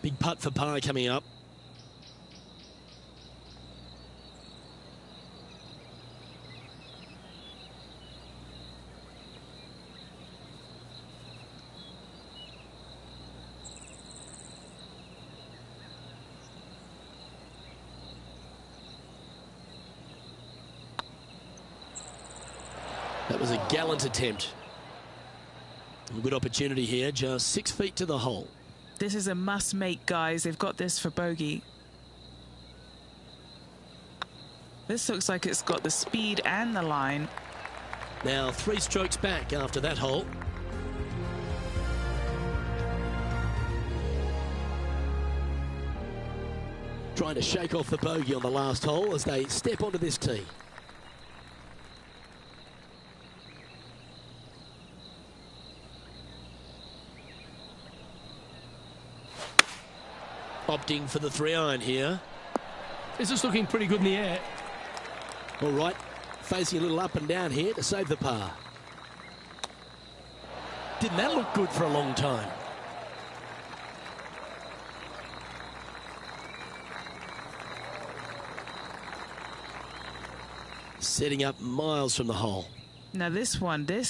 Big putt for par coming up. That was a gallant attempt. A good opportunity here, just 6 feet to the hole. This is a must-make, guys. They've got this for bogey. This looks like it's got the speed and the line. Now 3 strokes back after that hole. Trying to shake off the bogey on the last hole as they step onto this tee. Opting for the 3-iron here. This is looking pretty good in the air. All right, facing a little up and down here to save the par. Didn't that look good for a long time? Setting up miles from the hole. Now this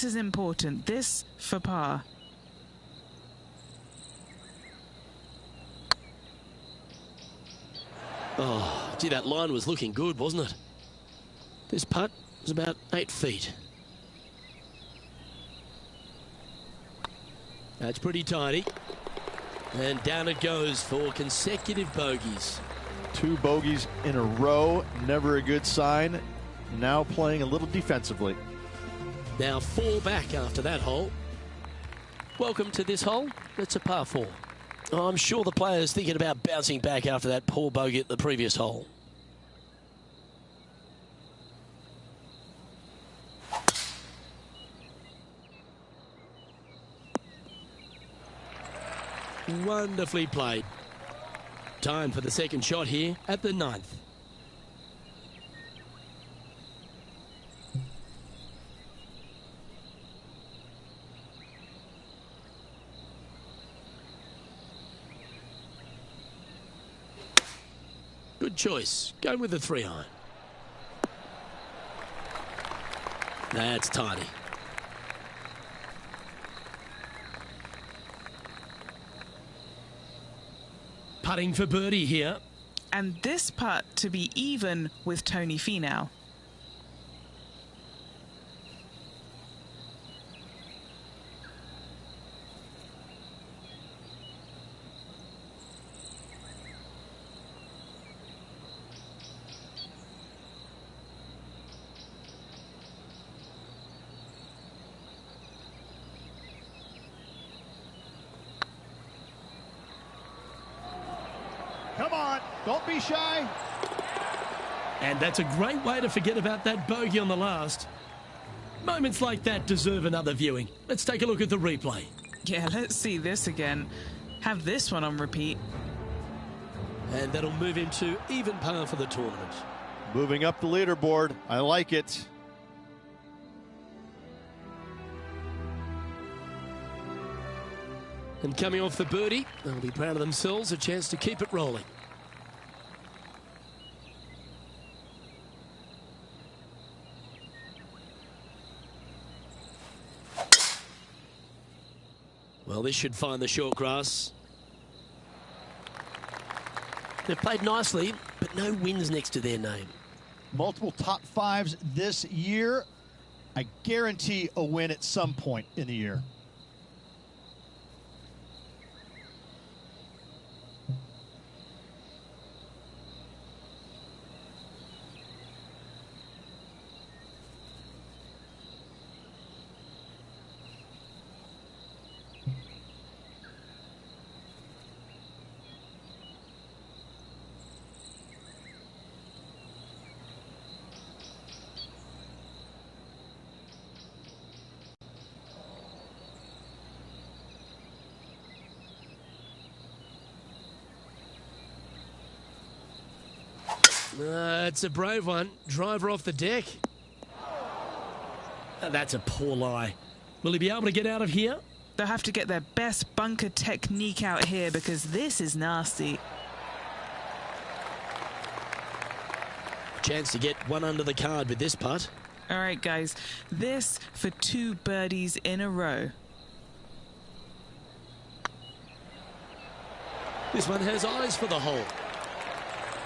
is important. This for par. Oh, gee, that line was looking good, wasn't it? This putt was about 8 feet. That's pretty tidy. And down it goes for consecutive bogeys. 2 bogeys in a row, never a good sign. Now playing a little defensively. Now 4 back after that hole. Welcome to this hole. It's a par 4. Oh, I'm sure the player's thinking about bouncing back after that poor bogey at the previous hole. Wonderfully played. Time for the second shot here at the 9th. Good choice. Going with the 3-iron. That's tidy. Putting for birdie here. And this putt to be even with Tony Finau. Come on, don't be shy. And that's a great way to forget about that bogey on the last. Moments like that deserve another viewing. Let's take a look at the replay. Yeah, let's see this again. Have this one on repeat. And that'll move him to even par for the tournament. Moving up the leaderboard. I like it. And coming off the birdie, they'll be proud of themselves, a chance to keep it rolling. Well, this should find the short grass. They've played nicely, but no wins next to their name. Multiple top fives this year. I guarantee a win at some point in the year. It's a brave one. Driver off the deck. That's a poor lie. Will he be able to get out of here? They'll have to get their best bunker technique out here because this is nasty. Chance to get one under the card with this putt. All right, guys. This for 2 birdies in a row. This one has eyes for the hole.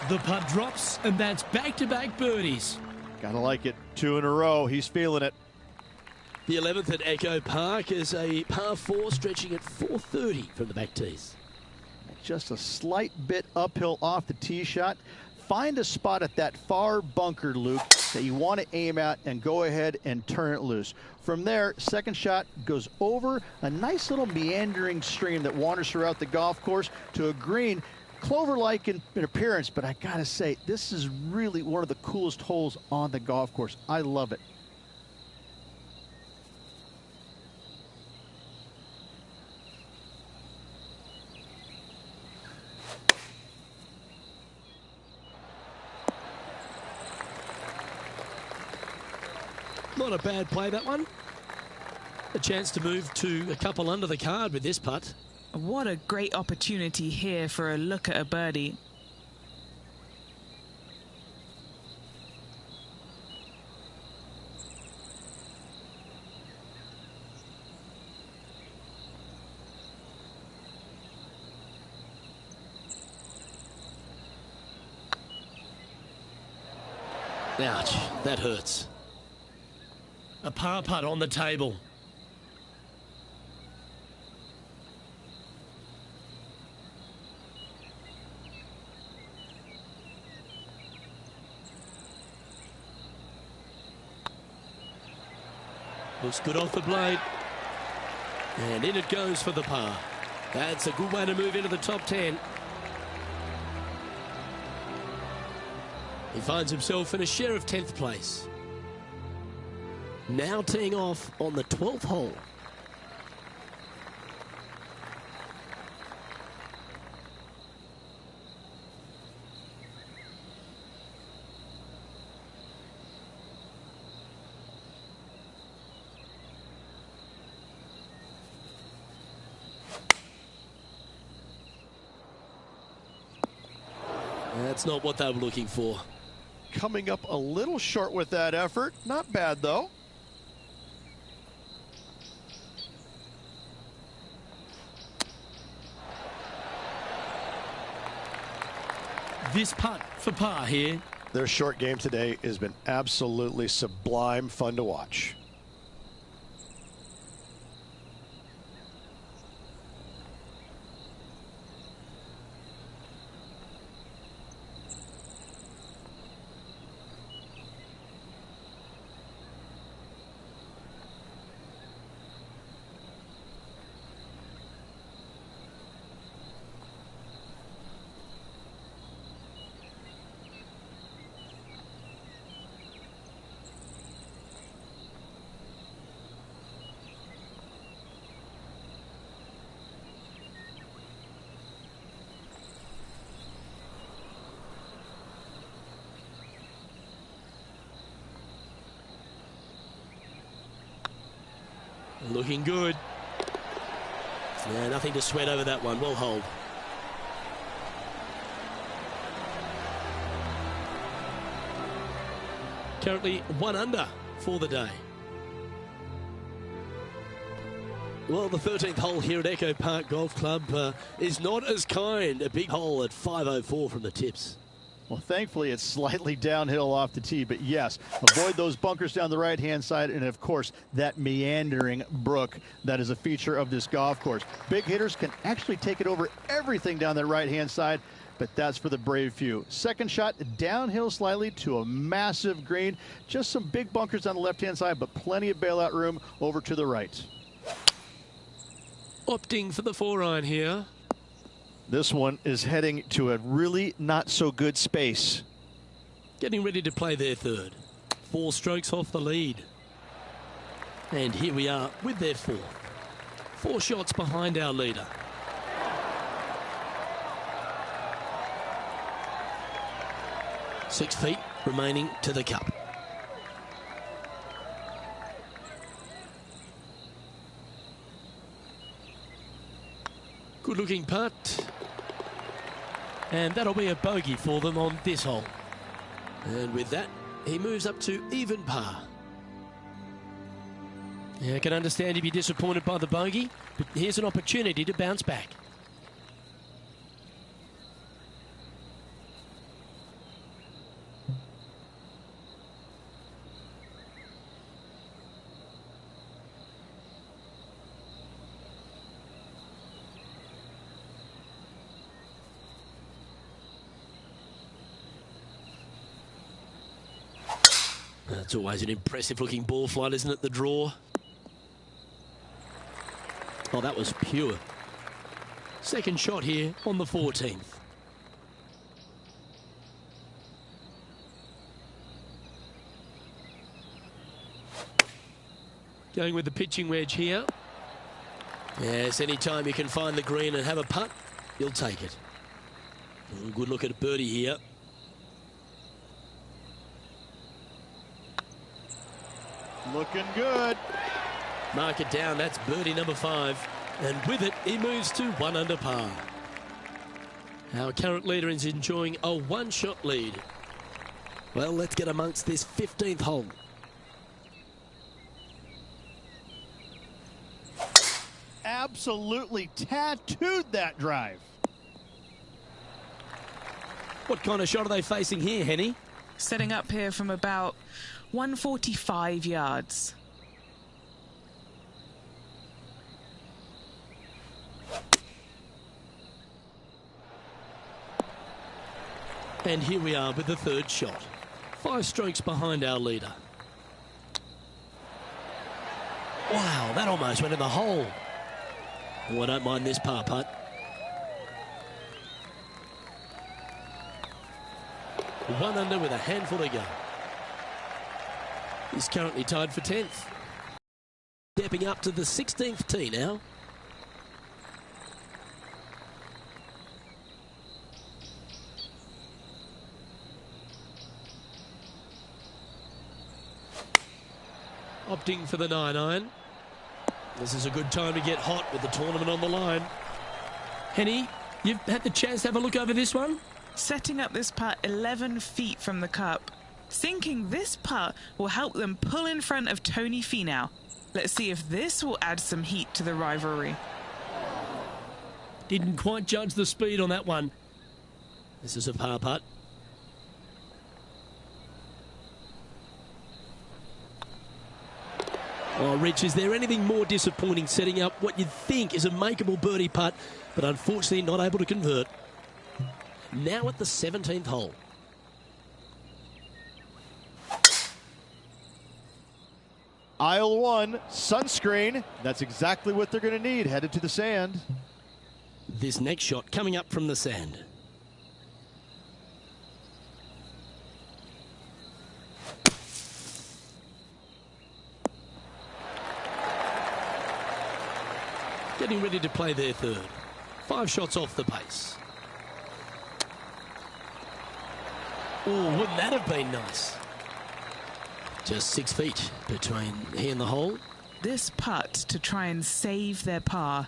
The putt drops, and that's back-to-back birdies. Gotta like it. 2 in a row. He's feeling it. The 11th at Echo Park is a par 4 stretching at 430 from the back tees. Just a slight bit uphill off the tee shot. Find a spot at that far bunker, Luke, that you want to aim at and go ahead and turn it loose. From there, second shot goes over a nice little meandering stream that wanders throughout the golf course to a green. Clover-like in appearance, but I gotta say, this is really one of the coolest holes on the golf course. I love it. Not a bad play, that one. A chance to move to a couple under the card with this putt. What a great opportunity here for a look at a birdie. Ouch, that hurts. A par putt on the table. Looks good off the blade. And in it goes for the par. That's a good way to move into the top 10. He finds himself in a share of 10th place. Now teeing off on the 12th hole. That's not what they were looking for. Coming up a little short with that effort. Not bad, though. This putt for par here. Their short game today has been absolutely sublime fun to watch. Looking good. Yeah, nothing to sweat over that one. Well hold. Currently 1 under for the day. Well, the 13th hole here at Echo Park Golf Club is not as kind. A big hole at 504 from the tips. Well, thankfully, it's slightly downhill off the tee, but yes, avoid those bunkers down the right-hand side, and of course, that meandering brook that is a feature of this golf course. Big hitters can actually take it over everything down that right-hand side, but that's for the brave few. Second shot, downhill slightly to a massive green. Just some big bunkers on the left-hand side, but plenty of bailout room over to the right. Opting for the 4-iron here. This one is heading to a really not so good space. Getting ready to play their third. 4 strokes off the lead. And here we are with their 4th. 4 shots behind our leader. Six feet remaining to the cup. Good looking putt. And that'll be a bogey for them on this hole. And with that, he moves up to even par. Yeah, I can understand he'd be disappointed by the bogey, but here's an opportunity to bounce back. That's always an impressive-looking ball flight, isn't it, the draw? Oh, that was pure. Second shot here on the 14th. Going with the pitching wedge here. Yes, anytime you can find the green and have a putt, you'll take it. Oh, good look at a birdie here. Looking good. Mark it down. That's birdie number 5. And with it, he moves to 1 under par. Our current leader is enjoying a 1-shot lead. Well, let's get amongst this 15th hole. Absolutely tattooed that drive. What kind of shot are they facing here, Henny? Setting up here from about 145 yards. And here we are with the 3rd shot. 5 strokes behind our leader. Wow, that almost went in the hole. Oh, I don't mind this par putt. One under with a handful to go. He's currently tied for 10th. Stepping up to the 16th tee now. Opting for the 9-iron. This is a good time to get hot with the tournament on the line. Henny, you've had the chance to have a look over this one? setting up this putt 11 feet from the cup. Thinking this putt will help them pull in front of Tony Finau. Let's see if this will add some heat to the rivalry. Didn't quite judge the speed on that one. This is a par putt. Oh, Rich, is there anything more disappointing setting up what you'd think is a makeable birdie putt, but unfortunately not able to convert? Now at the 17th hole. Aisle 1, sunscreen. That's exactly what they're going to need, headed to the sand. This next shot coming up from the sand. Getting ready to play their third. 5 shots off the pace. Oh, wouldn't that have been nice? Just 6 feet between he and the hole. This putt to try and save their par.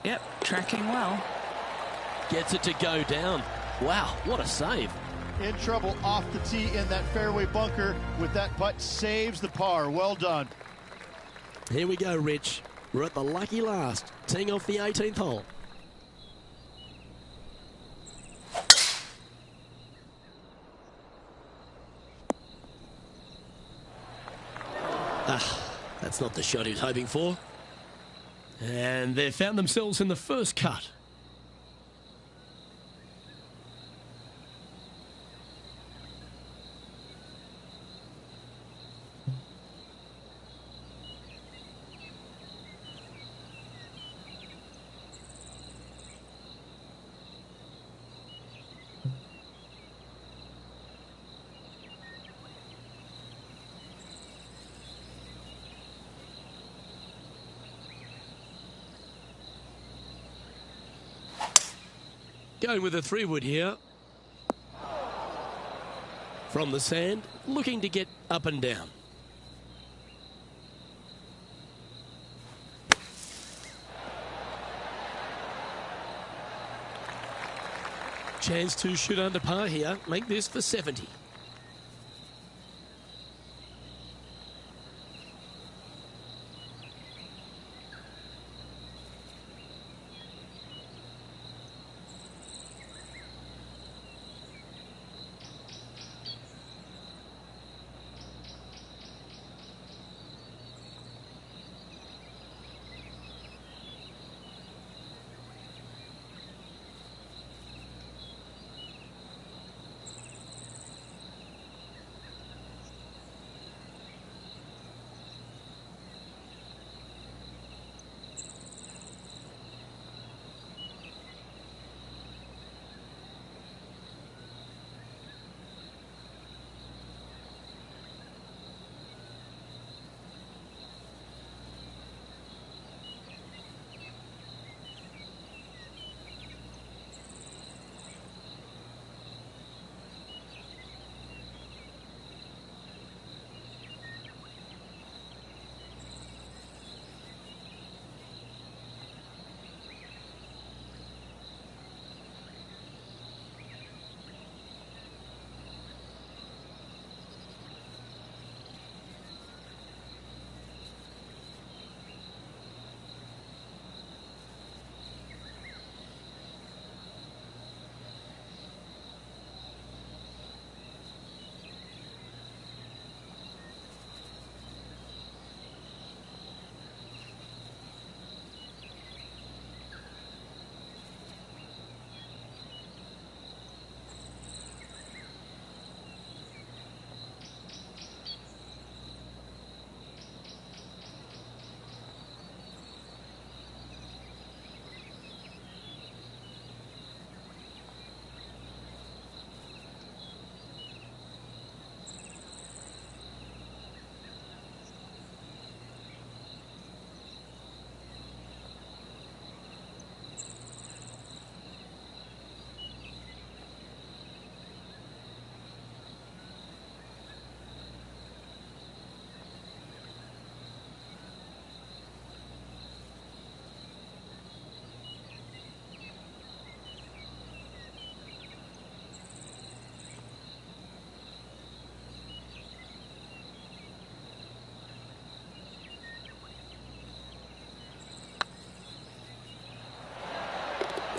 Yep, tracking well. Gets it to go down. Wow, what a save. In trouble off the tee in that fairway bunker with that putt, saves the par. Well done. Here we go, Rich. We're at the lucky last, teeing off the 18th hole. That's not the shot he was hoping for. And they've found themselves in the first cut. Going with a 3-wood here. From the sand, looking to get up and down. Chance to shoot under par here. Make this for 70.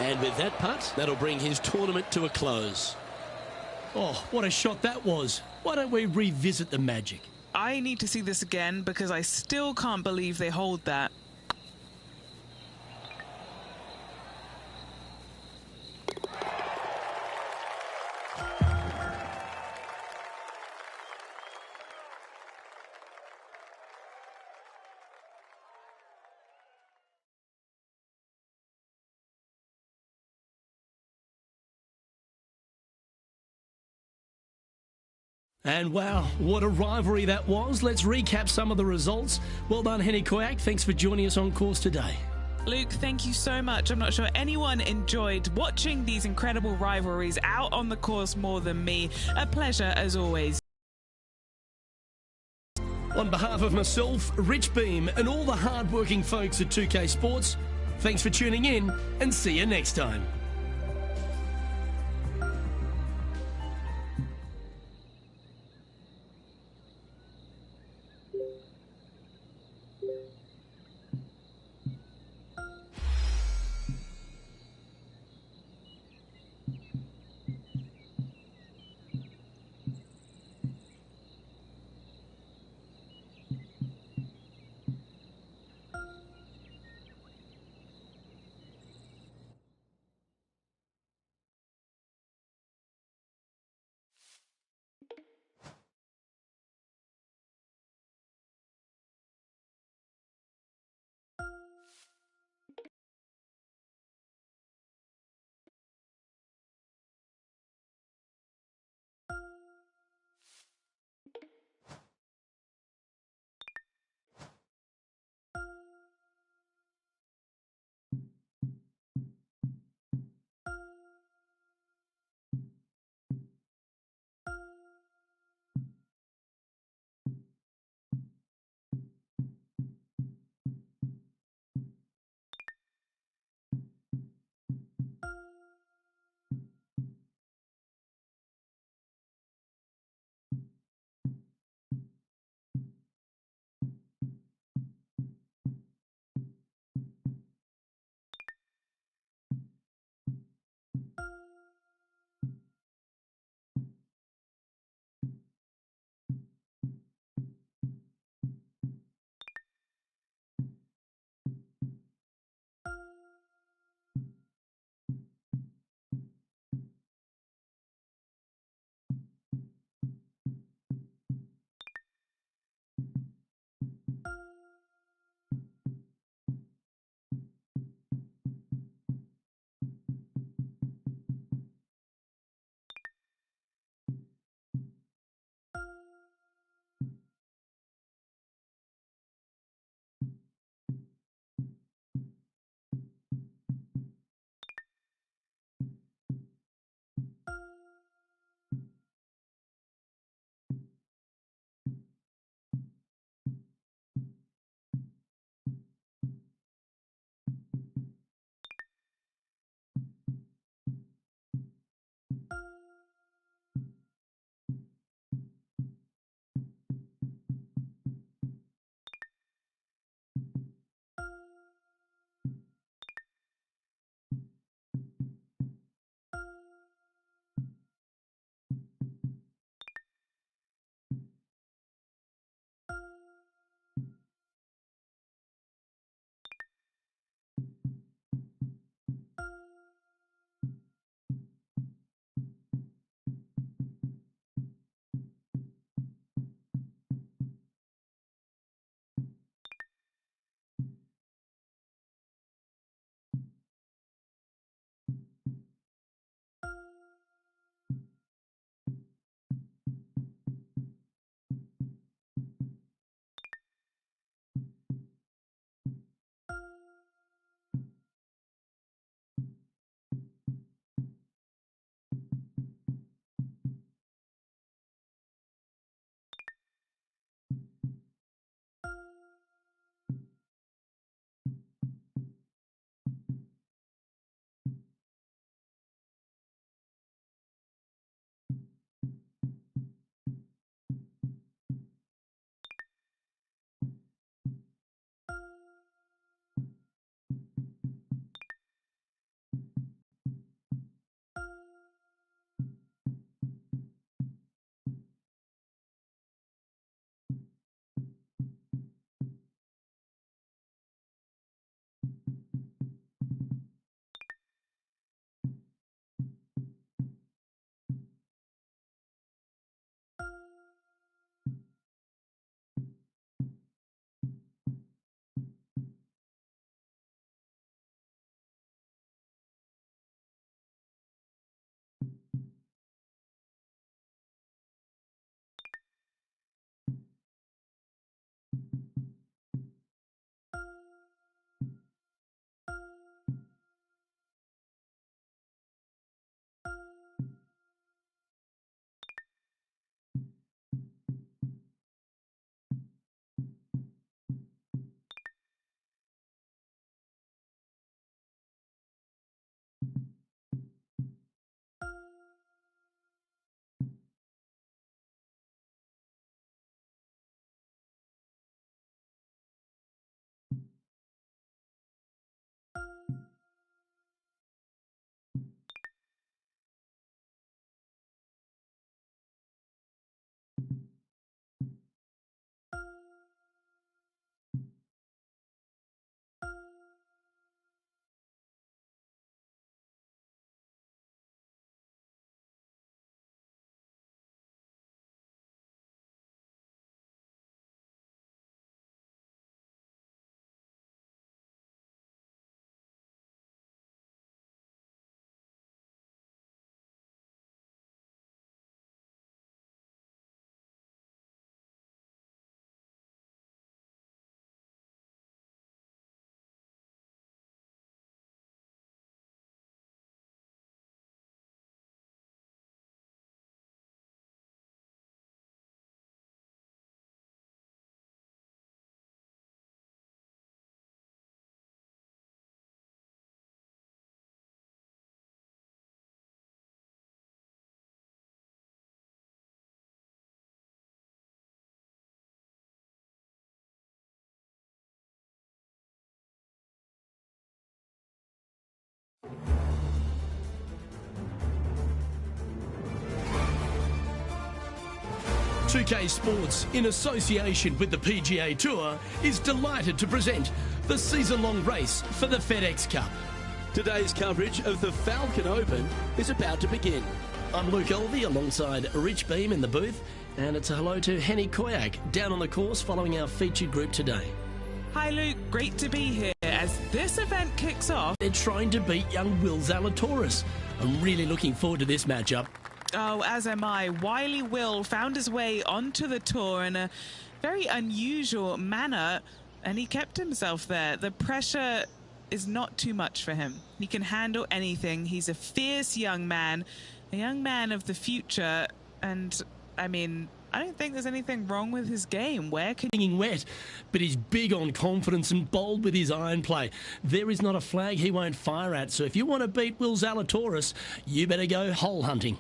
And with that putt, that'll bring his tournament to a close. Oh, what a shot that was. Why don't we revisit the magic? I need to see this again because I still can't believe they hold that. And wow, what a rivalry that was. Let's recap some of the results. Well done, Henny Koyak. Thanks for joining us on course today. Luke, thank you so much. I'm not sure anyone enjoyed watching these incredible rivalries out on the course more than me. A pleasure as always. On behalf of myself, Rich Beam, and all the hard-working folks at 2K Sports, thanks for tuning in and see you next time. 2K Sports, in association with the PGA Tour, is delighted to present the season-long race for the FedEx Cup. Today's coverage of the Falcon Open is about to begin. I'm Luke Elvey alongside Rich Beam in the booth, and it's a hello to Henny Koyak down on the course following our featured group today. Hi Luke, great to be here as this event kicks off. They're trying to beat young Will Zalatoris. I'm really looking forward to this matchup. Oh, as am I. Wily Will found his way onto the tour in a very unusual manner, and he kept himself there. The pressure is not too much for him. He can handle anything. He's a fierce young man of the future, and I mean, I don't think there's anything wrong with his game. Where could Hanging wet, but he's big on confidence and bold with his iron play. There is not a flag he won't fire at, so if you want to beat Will Zalatoris, you better go hole hunting.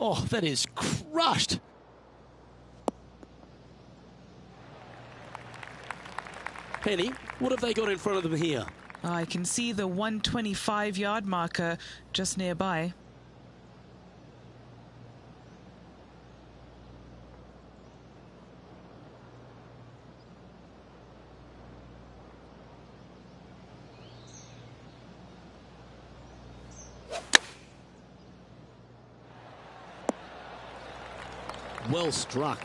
Oh, that is crushed. Penny, what have they got in front of them here? I can see the 125-yard marker just nearby. Well struck.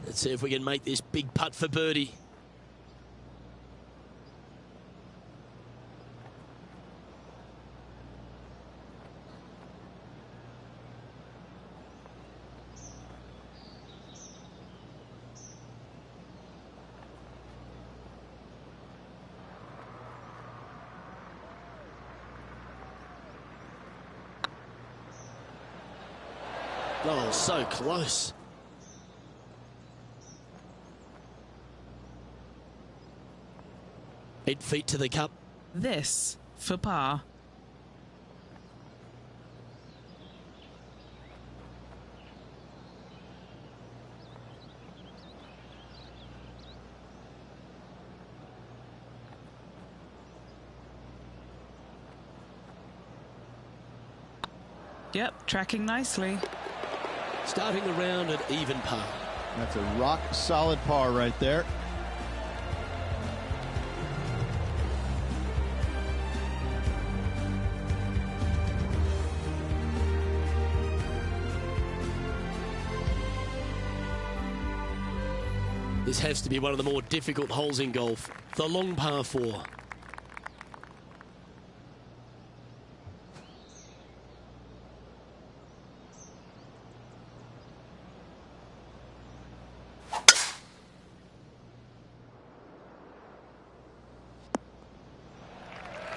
Let's see if we can make this big putt for birdie. Oh, so close. 8 feet to the cup. This for par. Yep, tracking nicely. Starting the round at even par. That's a rock solid par right there. This has to be one of the more difficult holes in golf. The long par 4.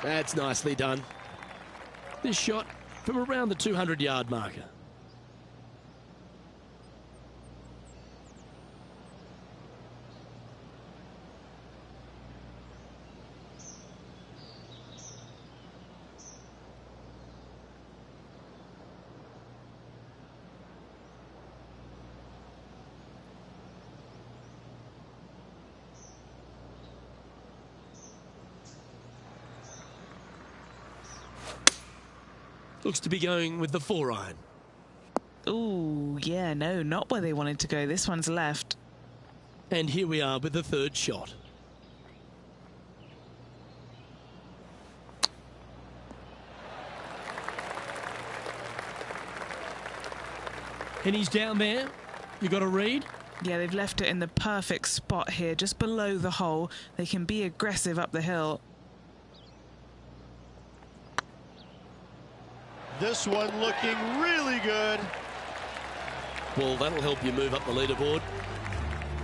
That's nicely done. This shot from around the 200-yard marker. Looks to be going with the 4-iron. Ooh, yeah, no, not where they wanted to go. This one's left. And here we are with the 3rd shot. And he's down there. You got a read? Yeah, they've left it in the perfect spot here, just below the hole. They can be aggressive up the hill. This one looking really good. Well, that'll help you move up the leaderboard.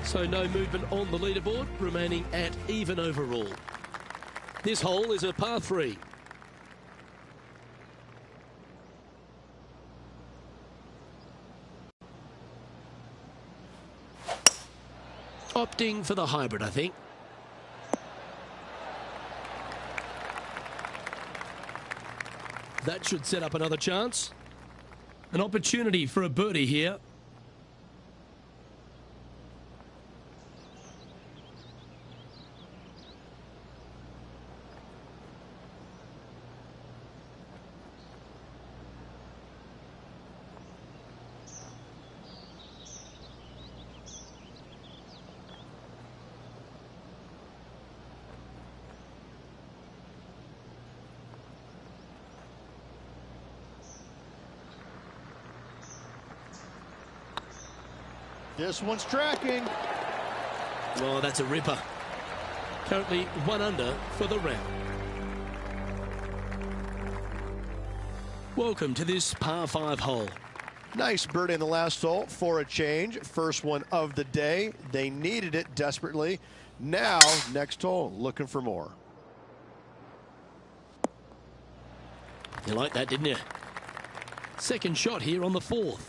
So no movement on the leaderboard, remaining at even overall. This hole is a par 3. Opting for the hybrid, I think. That should set up another chance. An opportunity for a birdie here. This one's tracking. Oh, that's a ripper. Currently 1 under for the round. Welcome to this par 5 hole. Nice birdie in the last hole for a change. First one of the day. They needed it desperately. Now, next hole, looking for more. You like that, didn't you? Second shot here on the 4th.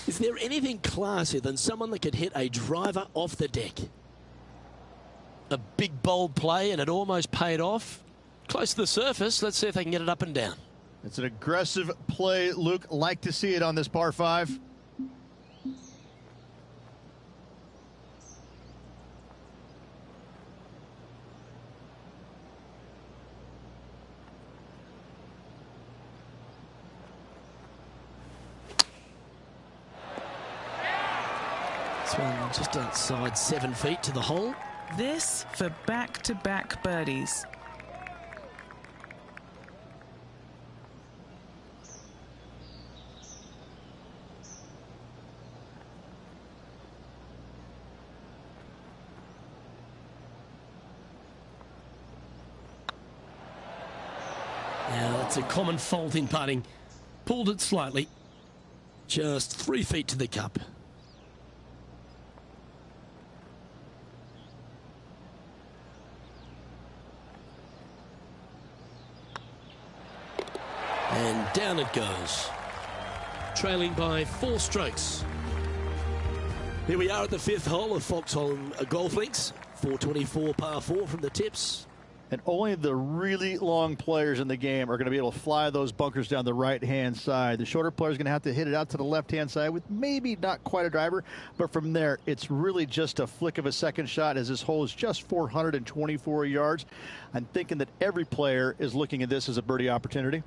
Is there anything classier than someone that could hit a driver off the deck? A big, bold play, and it almost paid off. Close to the surface. Let's see if they can get it up and down. It's an aggressive play, Luke. Like to see it on this par 5. This one just outside 7 feet to the hole. This for back-to-back birdies. Now, that's a common fault in putting. Pulled it slightly. Just 3 feet to the cup. And down it goes. Trailing by 4 strokes. Here we are at the 5th hole of Foxholm Golf Links. 424 par 4 from the tips. And only the really long players in the game are going to be able to fly those bunkers down the right-hand side. The shorter players are going to have to hit it out to the left-hand side with maybe not quite a driver, but from there, it's really just a flick of a second shot as this hole is just 424 yards. I'm thinking that every player is looking at this as a birdie opportunity.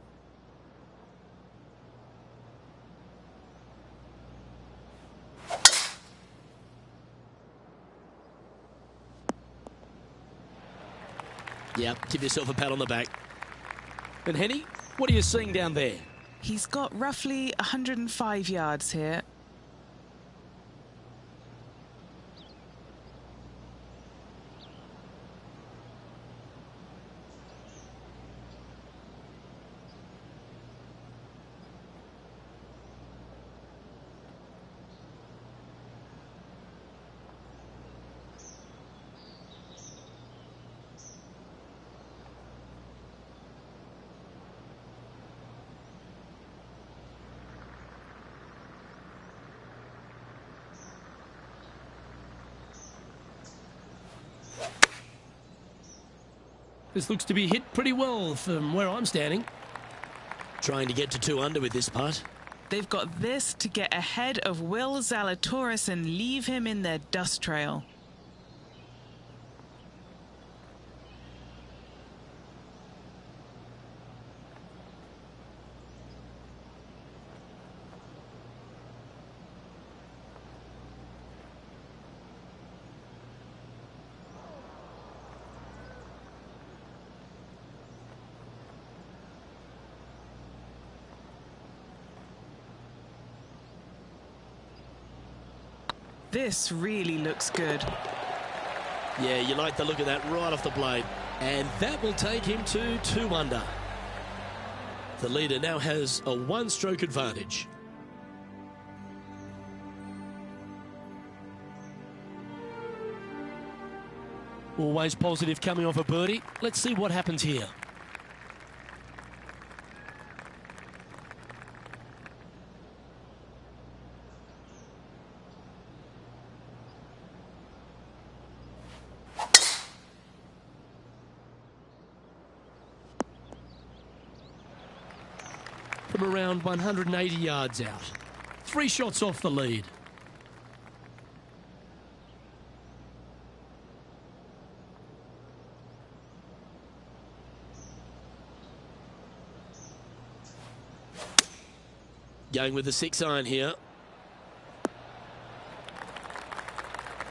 Yeah, give yourself a pat on the back. And Henny, what are you seeing down there? He's got roughly 105 yards here. This looks to be hit pretty well from where I'm standing. Trying to get to 2 under with this putt. They've got this to get ahead of Will Zalatoris and leave him in their dust trail. This really looks good. Yeah, you like the look of that right off the blade. And that will take him to 2 under. The leader now has a 1-stroke advantage. Always positive coming off a birdie. Let's see what happens here. From around 180 yards out. 3 shots off the lead. Going with the 6-iron here.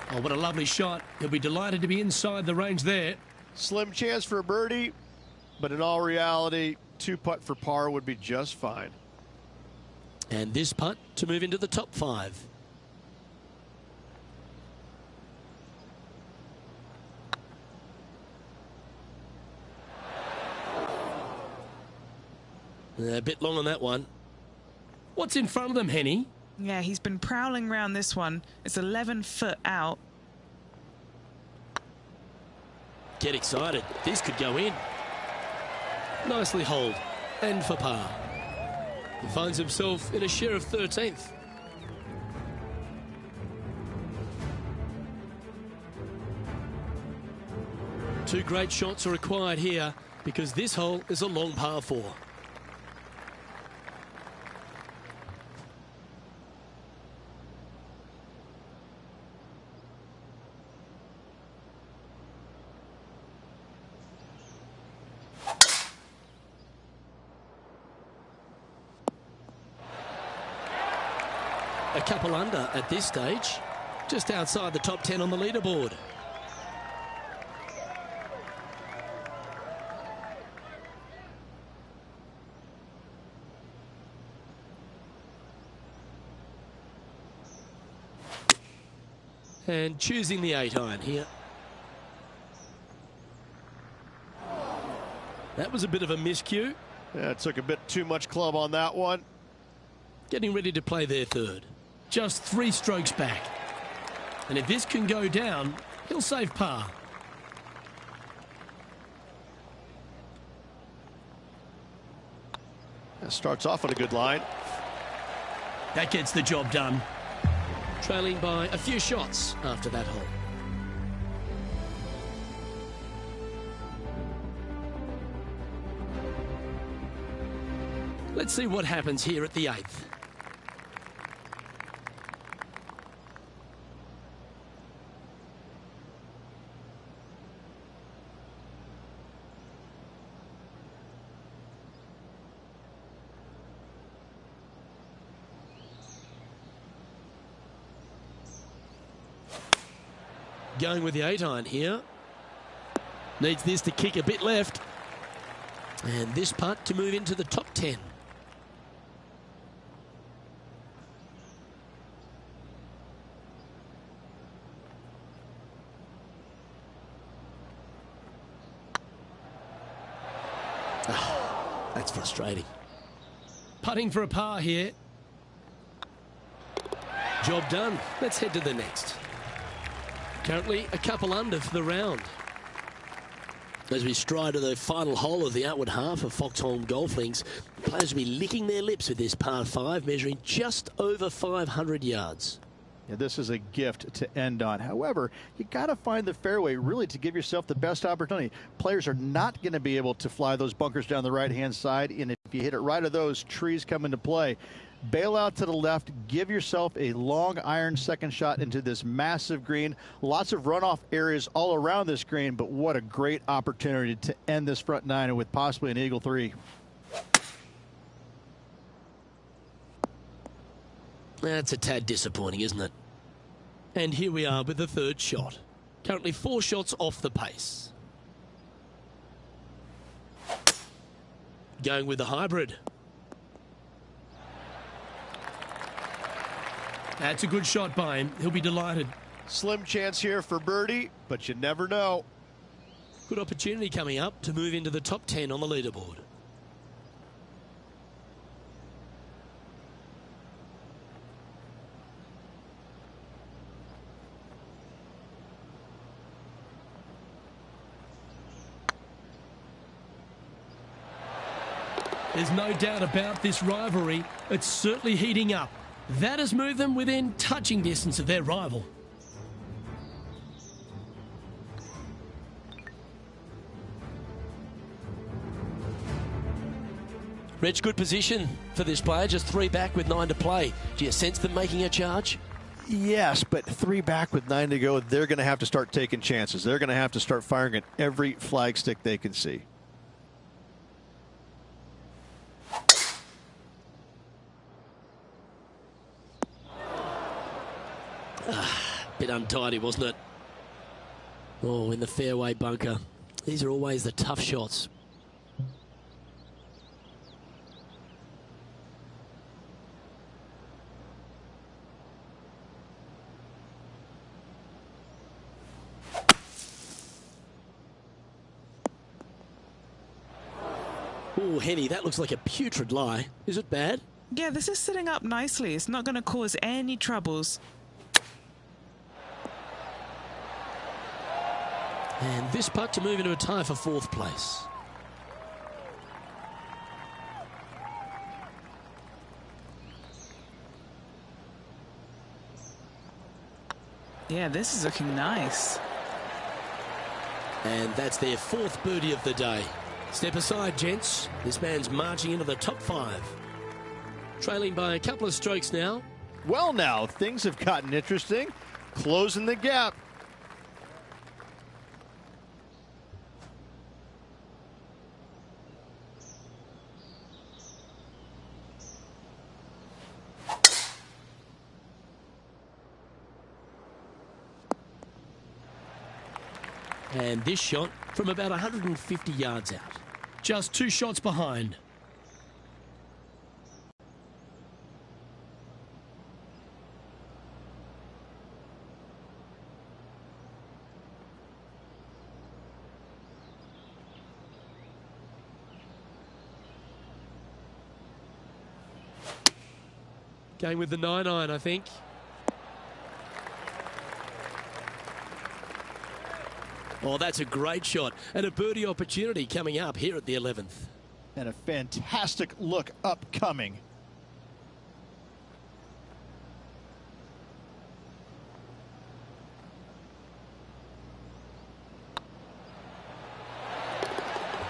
Oh, what a lovely shot. He'll be delighted to be inside the range there. Slim chance for a birdie, but in all reality, 2-putt for par would be just fine. And this putt to move into the top 5. A bit long on that one. What's in front of them, Henny? Yeah, he's been prowling around this one. It's 11 foot out. Get excited. This could go in. Nicely holed. And for par. He finds himself in a share of 13th. Two great shots are required here because this hole is a long par 4. A couple under at this stage, just outside the top 10 on the leaderboard. And choosing the 8-iron here. That was a bit of a miscue. Yeah, it took a bit too much club on that one. Getting ready to play their 3rd. Just 3 strokes back. And if this can go down, he'll save par. Starts off on a good line. That gets the job done. Trailing by a few shots after that hole. Let's see what happens here at the 8th. Going with the 8-iron here. Needs this to kick a bit left. And this putt to move into the top 10. Oh, that's frustrating. Putting for a par here. Job done. Let's head to the next. Currently a couple under for the round. As we stride to the final hole of the outward half of Foxholm Golf Links, players will be licking their lips with this par 5, measuring just over 500 yards. Yeah, this is a gift to end on. However, you got to find the fairway really to give yourself the best opportunity. Players are not going to be able to fly those bunkers down the right-hand side, and if you hit it right of those, trees come into play. Bail out to the left, give yourself a long iron second shot into this massive green. Lots of runoff areas all around this green, but what a great opportunity to end this front 9 with possibly an eagle 3. That's a tad disappointing, isn't it? And here we are with the 3rd shot. Currently 4 shots off the pace. Going with the hybrid. That's a good shot by him. He'll be delighted. Slim chance here for birdie, but you never know. Good opportunity coming up to move into the top 10 on the leaderboard. There's no doubt about this rivalry. It's certainly heating up. That has moved them within touching distance of their rival. Reg, good position for this player. Just 3 back with 9 to play. Do you sense them making a charge? Yes, but 3 back with 9 to go, they're going to have to start taking chances. They're going to have to start firing at every flagstick they can see. Bit untidy, wasn't it? Oh, in the fairway bunker. These are always the tough shots. Oh, Henny, that looks like a putrid lie. Is it bad? Yeah, this is sitting up nicely. It's not going to cause any troubles. And this putt to move into a tie for 4th place. Yeah, this is looking nice. And that's their 4th birdie of the day. Step aside, gents. This man's marching into the top 5. Trailing by a couple of strokes now. Well, now, things have gotten interesting. Closing the gap. And this shot from about 150 yards out. Just 2 shots behind. Going with the 9-iron, I think. Oh, that's a great shot and a birdie opportunity coming up here at the 11th. And a fantastic look upcoming.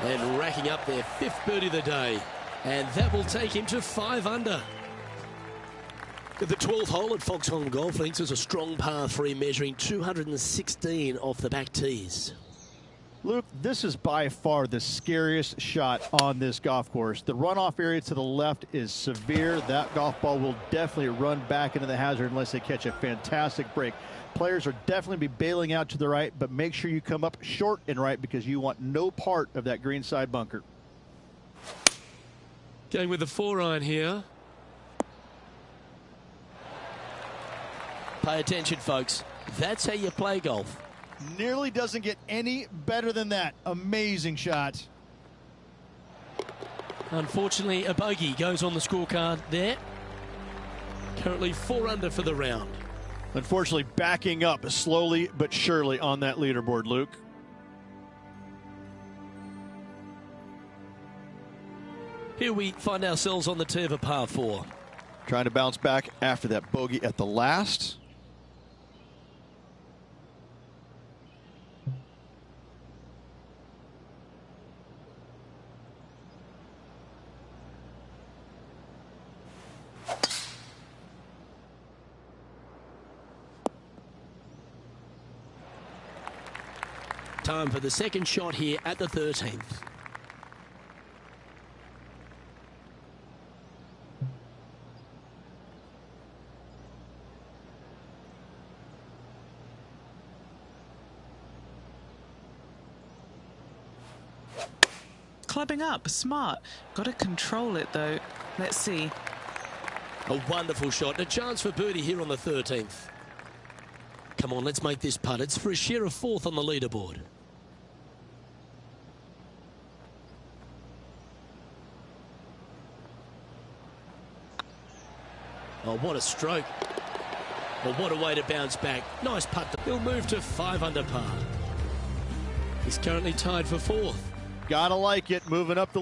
And racking up their 5th birdie of the day. And that will take him to 5 under. The 12th hole at Foxholm Golf Links is a strong par 3 measuring 216 off the back tees. Luke, this is by far the scariest shot on this golf course. The runoff area to the left is severe. That golf ball will definitely run back into the hazard unless they catch a fantastic break. Players are definitely be bailing out to the right, but make sure you come up short and right because you want no part of that green side bunker. Going with the 4-iron here. Pay attention, folks. That's how you play golf. Nearly doesn't get any better than that. Amazing shot. Unfortunately, a bogey goes on the scorecard there. Currently 4 under for the round. Unfortunately, backing up slowly but surely on that leaderboard, Luke. Here we find ourselves on the tee of a par 4. Trying to bounce back after that bogey at the last. Time for the second shot here at the 13th. Clubbing up, smart. Got to control it though. Let's see. A wonderful shot. A chance for birdie here on the 13th. Come on, let's make this putt. It's for a share of 4th on the leaderboard. Oh, what a stroke. Well, what a way to bounce back. Nice putt. He'll move to 5 under par. He's currently tied for 4th. Gotta like it, moving up the